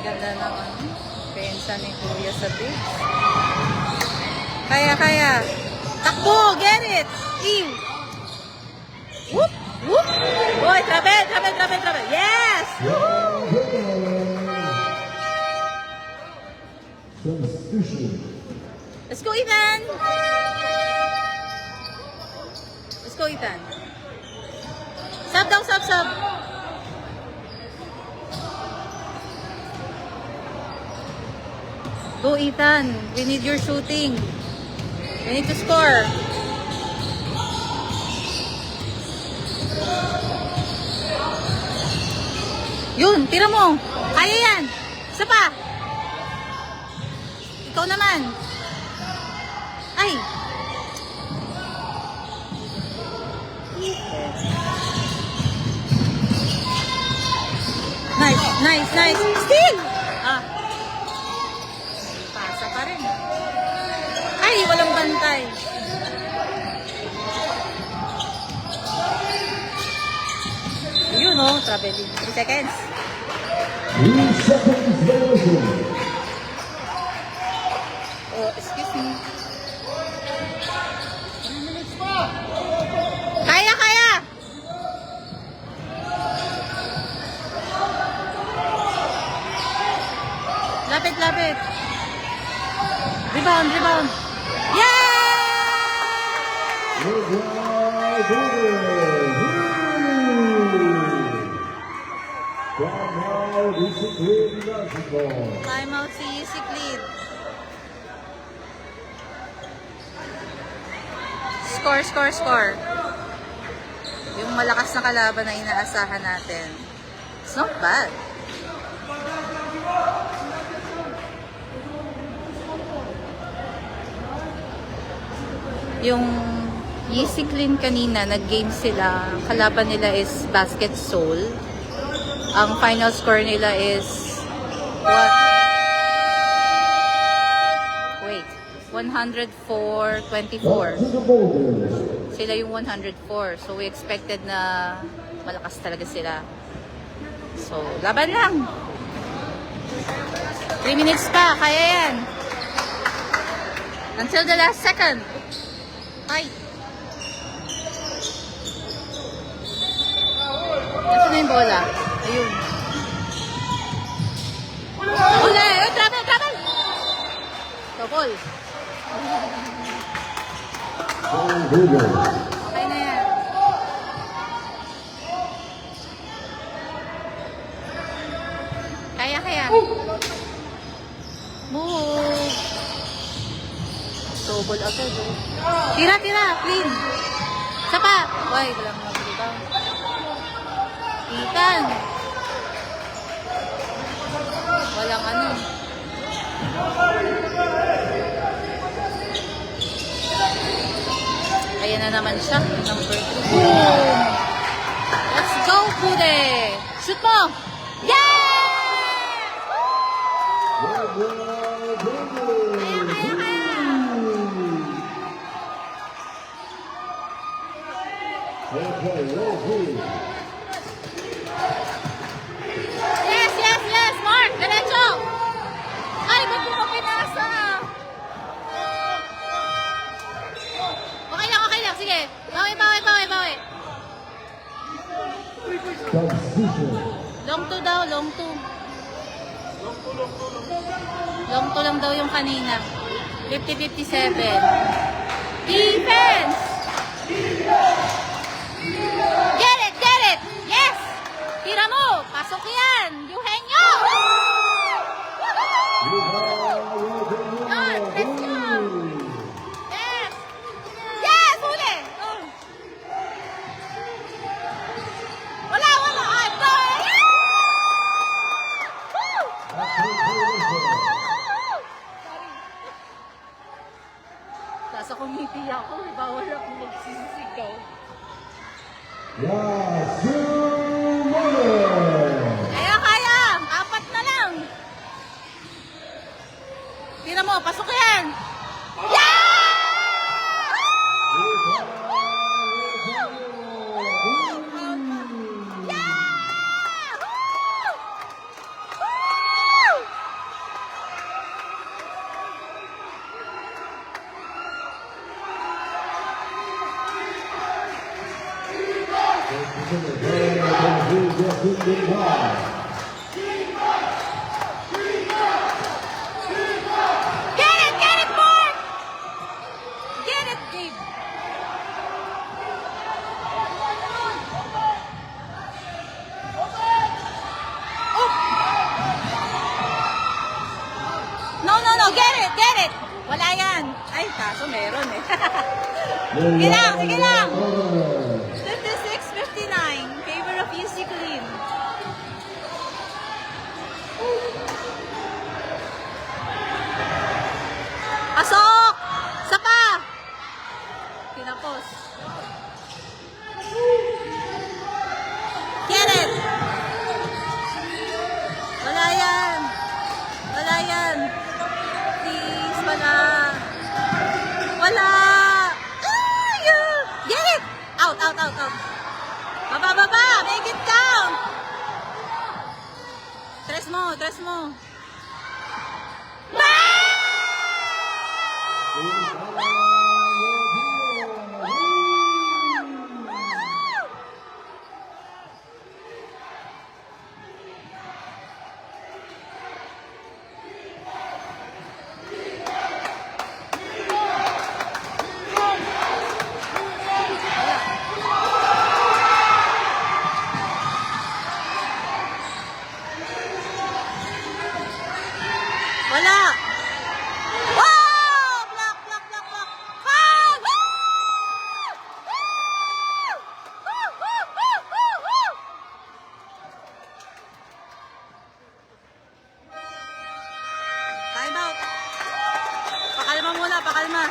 Ganda naman. Pensa ni Kuya sa big. Kaya, kaya. Takbo, get it. Ew. Whoop, whoop. Boy, travel, travel, travel, travel. Yes! Substitution. Let's go, Ethan. Let's go, Ethan. Sub daw, sub, sub. Go, Ethan. We need your shooting. We need to score. Yun, tira mo. Kaya yan. Isa pa. Ikaw naman. Ay. Nice, nice, nice. Still! Ah. Pasa pa rin. Ay, walang bantay. Yun oh, traveling. 3 seconds. 3 seconds violation. Oh, excuse me. Kaya, kaya! Lapit, lapit. Rebound, rebound. Yeah! Time out si Yusik Lead. Score, score, score. Yung malakas na kalaban na inaasahan natin. It's not bad. Yung Yisiklin kanina, nag-game sila. Kalaban nila is Basket Soul. Ang final score nila is what? Wait. 104-24. Sila yung 104. So we expected na malakas talaga sila. So, laban lang. 3 minutes pa. Kaya yan. Until the last second. Ay. Ito na yung bola. Ayun. Uli! Oh, travel! Travel! Double. Okay na yan. Kaya, kaya. Move. Double agad. Tira, tira. Clean. Sapa. Uy, walang mag-rebound. Ethan. Walang ano. Ayan na naman siya. Number 2. Boom! Let's go, Kude! Shoot mo! Yeah! Kaya, kaya, kaya! Yes, yes, yes! Mark! Diretso! Ay, ba't mo pa pinasa? Okay lang. Sige. Bawi. Long 2 daw, long 2. Long 2 lang daw yung kanina. 50-57. Defense! Get it! Yes! Tira mo! Pasok yan! Eugenio! Good! Let's go! Yes! Yes! Huli! Oh. Wala! Ay, go! Woo! Nasa committee ako. Bawal ako magsisigaw. Kaya! 4 na lang. Tira mo, pasok yan. Yeah! Get it, Mark! Get it, Gabe. Oh. No, get it. Wala yan. Ay, kaso meron eh. Sige lang. 56-59. Favor of UC Clean. out. Baba! Make it count! Tres mo. Wala! Oh! Block! Foul! Woo! Time out. Pakalma muna. Pakalma.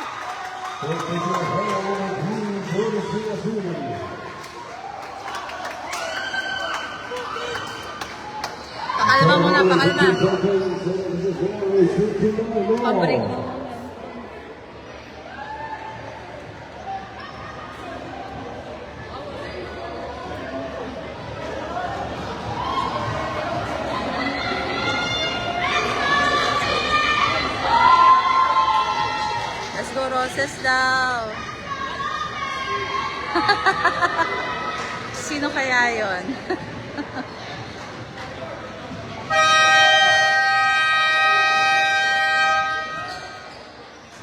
Pabrik mo. Let's go, Roses daw. Sino kaya yon?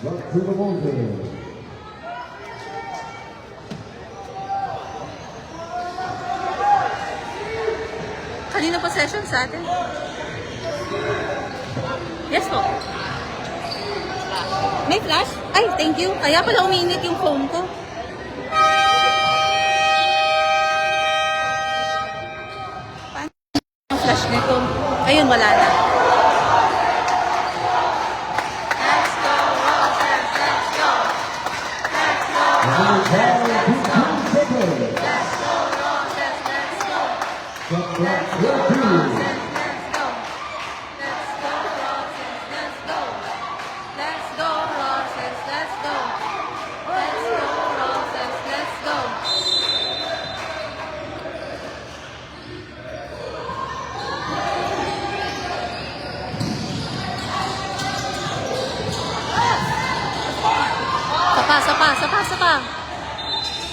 Back to the mountain. Kanino possession sa atin? Yes po. May flash? Ay, thank you. Kaya pala umiinit yung phone ko. Paano ang flash nito? Ayun, wala na. Let's go, Roses. Let's go. And the ball 15 seconds. Let's go, Roses. Let's go. Shot clock Let's 12. go, Roses. Let's go. Let's go, Roses. Let's go. Let's go, Roses. Let's go. Sapa.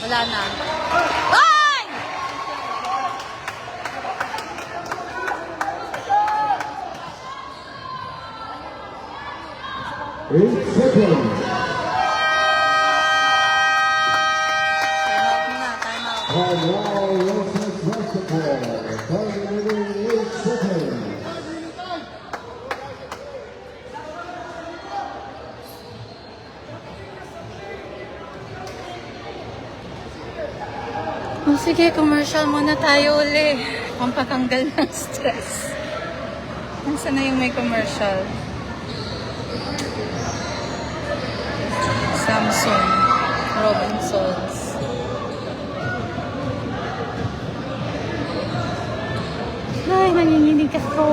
Wala na. Ay! Eight seconds. Time out. And now Roses basketball. Terminating 8 seconds. Oh, sige, commercial muna tayo uli. Pampatanggal ng stress. Nasaan na yung may commercial? Samsung. Robinsons. Ay, nanginginig ako.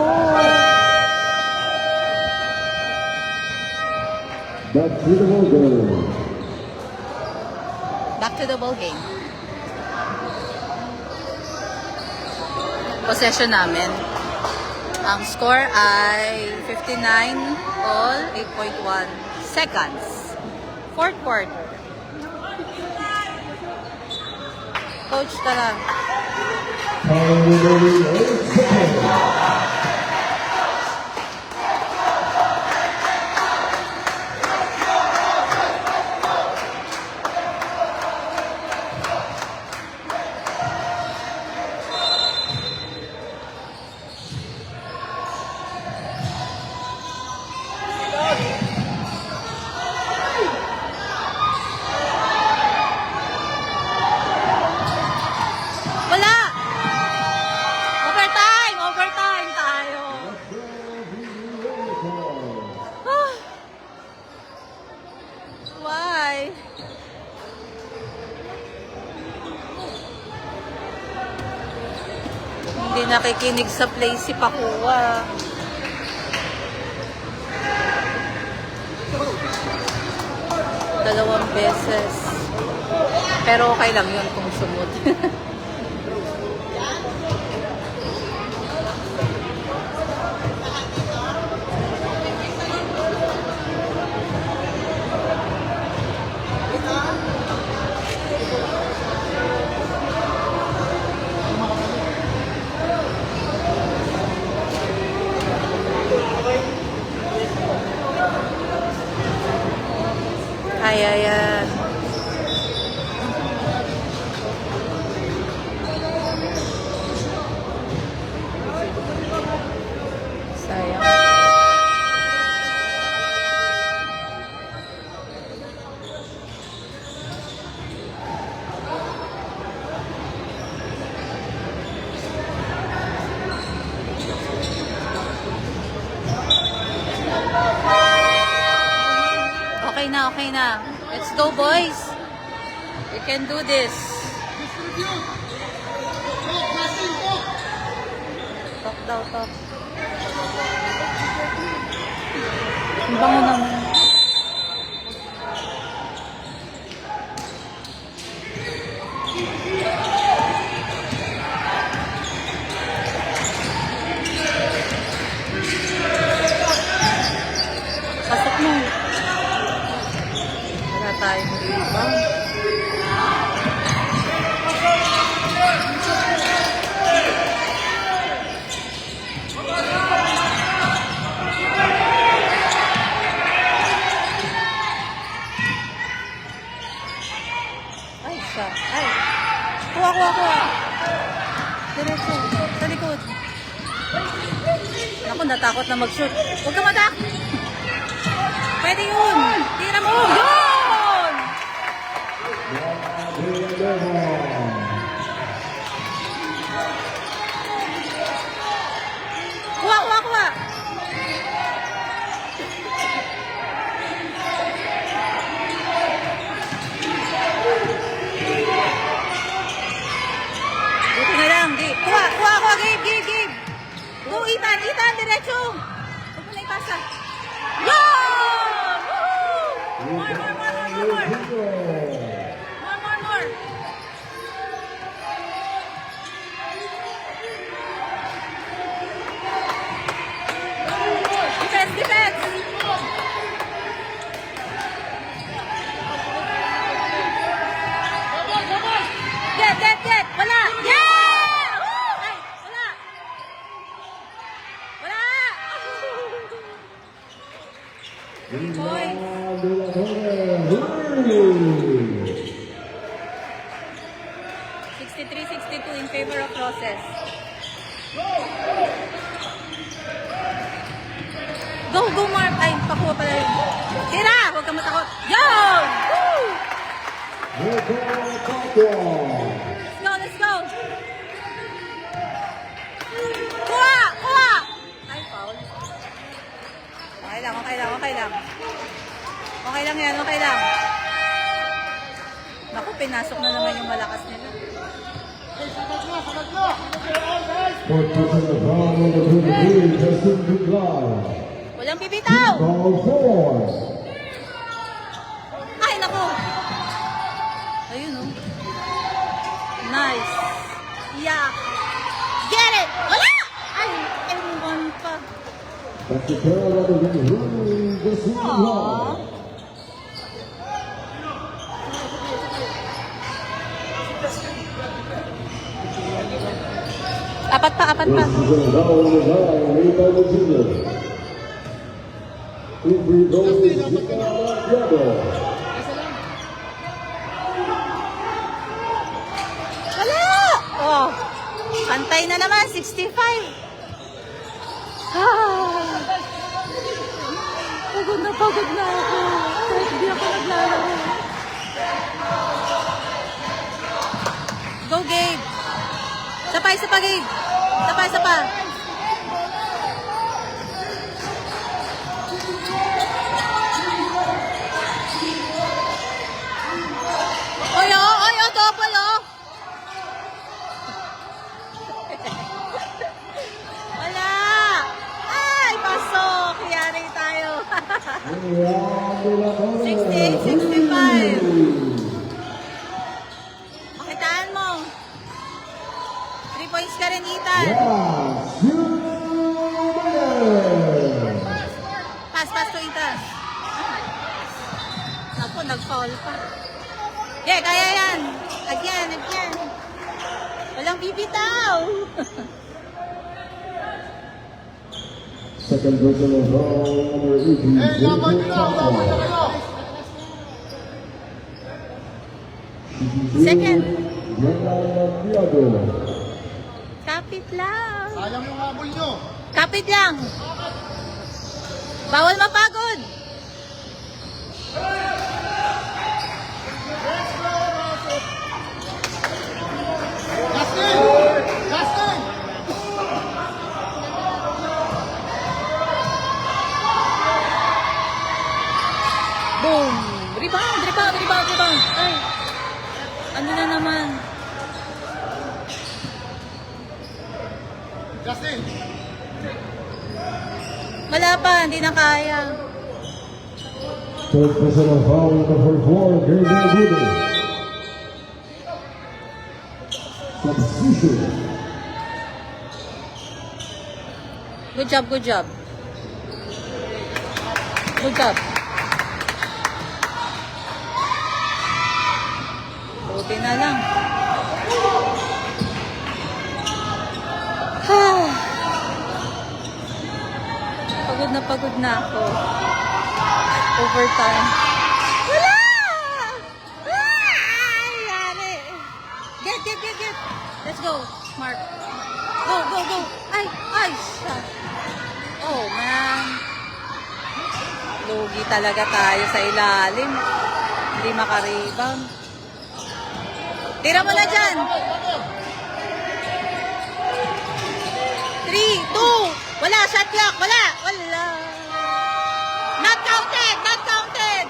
Back to the ball game. Back to the ball game. Possession namin. Ang score ay 59 all 8.1 seconds. Fourth quarter. Coach, tara. Terminating 8 seconds. Wala! Overtime tayo. Ah. Why? Hindi nakikinig sa play si Pakua. Dalawang beses. Pero okay lang yun kung sumot. Ay, ay, ay. Sayang. Okay na, okay na. Let's go, boys. We can do this. Talk daw, talk. Ang bango naman. Pasok mo. Wala tayong rebound. Ay, siya. Ay. Kuha, kuha, kuha. Diretso. Sa likod. Ako, natakot na mag-shoot. Huwag ka matak! Pwede yun! Tira mo! Yun! Kuha, kuha, kuha! Buti na lang. Kuha, kuha, kuha! Give, give, give! Go, Ethan! Ethan, diretso! Huwag mo na ipasa. Yun! Woohoo! More, more, more, more, more, more! More, more, more! Defense, defense! Get, get, get! Wala! Yeah! Woo! Ay, wala! Wala! Boy! 63-62 in favor of Roses. Go, go, Mark! Ay, pakuha pala yun. Tira! Huwag ka matakot. Yun! Woo! Let's go, let's go! Kuha! Kuha! Ay, foul. Okay lang, okay lang, okay lang. Okay lang yan, okay lang. Naku, pinasok na naman yung malakas nila. Walang bibitaw! Ay, naku! Ayun, oh. Nice. Yeah. Get it! Wala! Ay, M1 pa. Aww. Apat pa, apat pa. Wala! Oh, pantay na naman, 65. Ah, pagod na ako. Kahit hindi ako naglalaro. Go, Gabe. Sapa, Gabe. Sapa. Oy, double, oh. Wala. Ay, pasok. Yari tayo. 68-65. 3 points ka rin, Ethan. Pass to Ethan. Naku, nag-foul pa. Yeah, kaya yan. Again. Walang bibitaw. Second personal foul, number 18. Laban nyo na kayo! Second. Tiago. Kapit lang. Sayang yung habol nyo. Kapit lang. Bawal mapagod. Justin! Boom. Rebound. Ay. Ano na naman? Justin! Wala pa, hindi na kaya. Third personal foul, number 4, Gabriel Budo. Substitution. Good job. Buti na lang. Pagod na ako. Overtime. Wala! Ay, yari. Get. Let's go, Mark. Go. Ay, shot. Oh, man. Lugi talaga tayo sa ilalim. Hindi makaribang. Tira mo na dyan. 3, 2, wala, shot clock, wala. Not counted. Counted.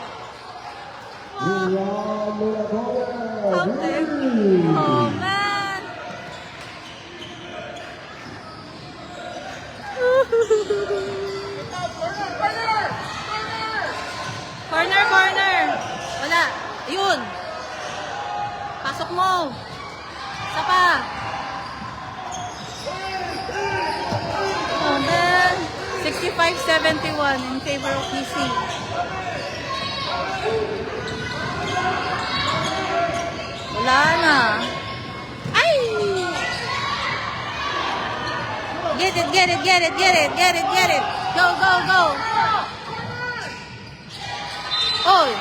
Oh, man. Corner. Wala. Yun. Pasok mo. Isa pa. Oh, man. 65-71 in favor of PC. Wala na. Ay! Get it. Go. Oy.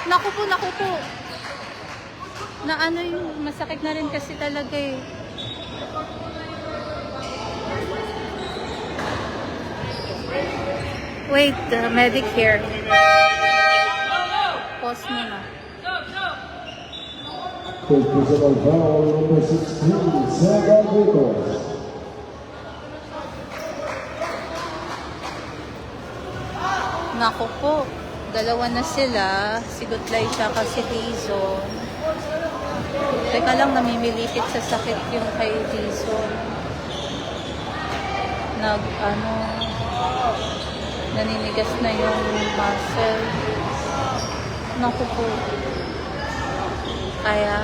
Naku po. Na ano yung masakit na rin kasi talaga eh. Wait, the medic here. Pause muna. Third personal foul, number 16, Saga Vicos. Naku po, dalawa na sila. Si Gutlay siya kasi Dizon. Teka lang, namimilipit sa sakit yung kay Dizon. Naninigas na yung muscle. Naku po. Kaya,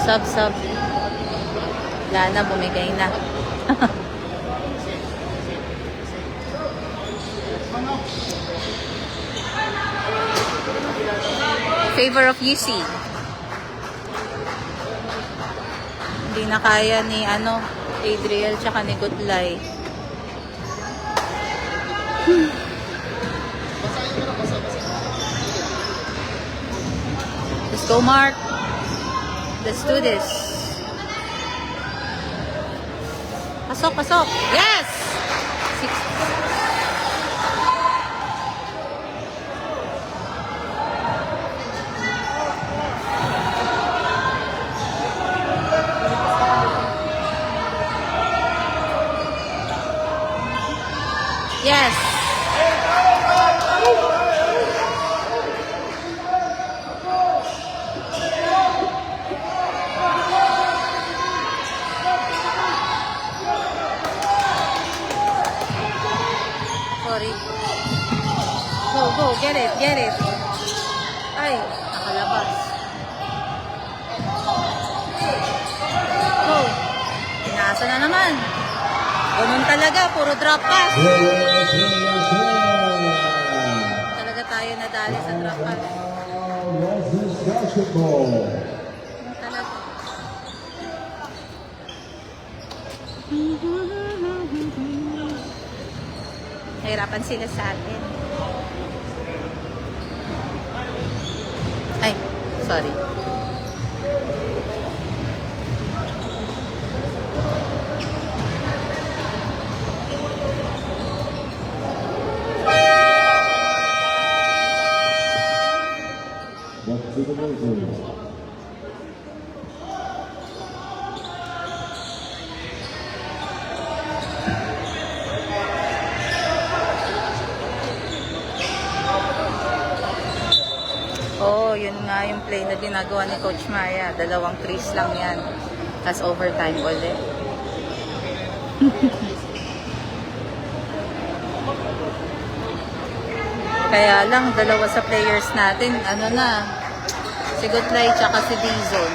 sub. Wala na, bumigay na. Favor of UC. Hindi na kaya ni Adriel tsaka ni Gutlay. Let's go, Mark. Let's do this. Pasok. Yes! 6. Yes. Ay, nakalabas. Oh, pinasa na naman. Ganun talaga, puro drop pass. Talaga tayo nadali sa drop pass. Basketball. Ganun talaga. Nahirapan sila sa atin. Ay, sorry. Back to the Blazers. Oh, yun nga yung play na ginagawa ni Coach Maya. 2 threes lang yan. Tapos overtime ulit. Kaya lang, 2 sa players natin, ano na, si Goodlay tsaka si Dizon.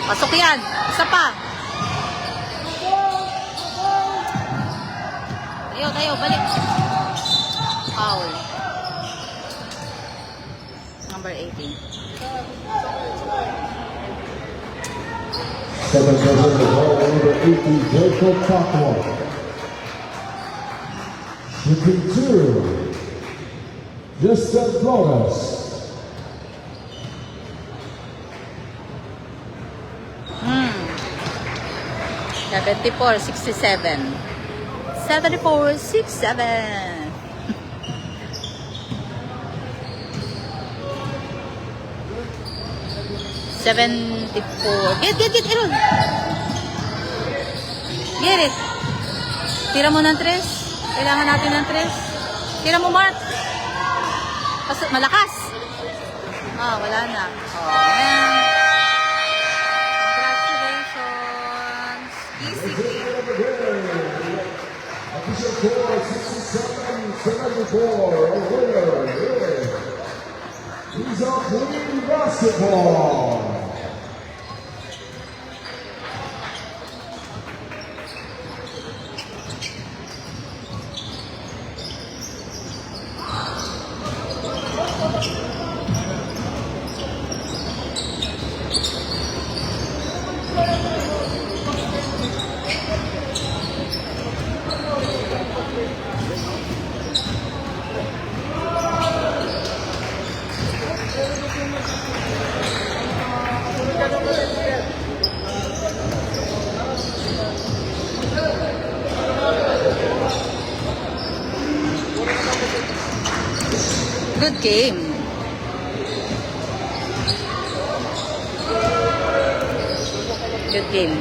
Pasok yan. Isa pa. Tayo, balik. Foul. Number 18. Seven dozen the ball number 80, Jacob Chakwa. Shooting 2. Justin Flores. Hmm. 74-67. 74-67. Get, Aaron. Get it. Tira mo ng 3. Kailangan natin ng 3. Tira mo, Mark. Malakas. Ah, wala na. Oh, man. Congratulations. Easy game. Official score 67-74. A winner is Lisa Queen Basketball. Good game. Good game.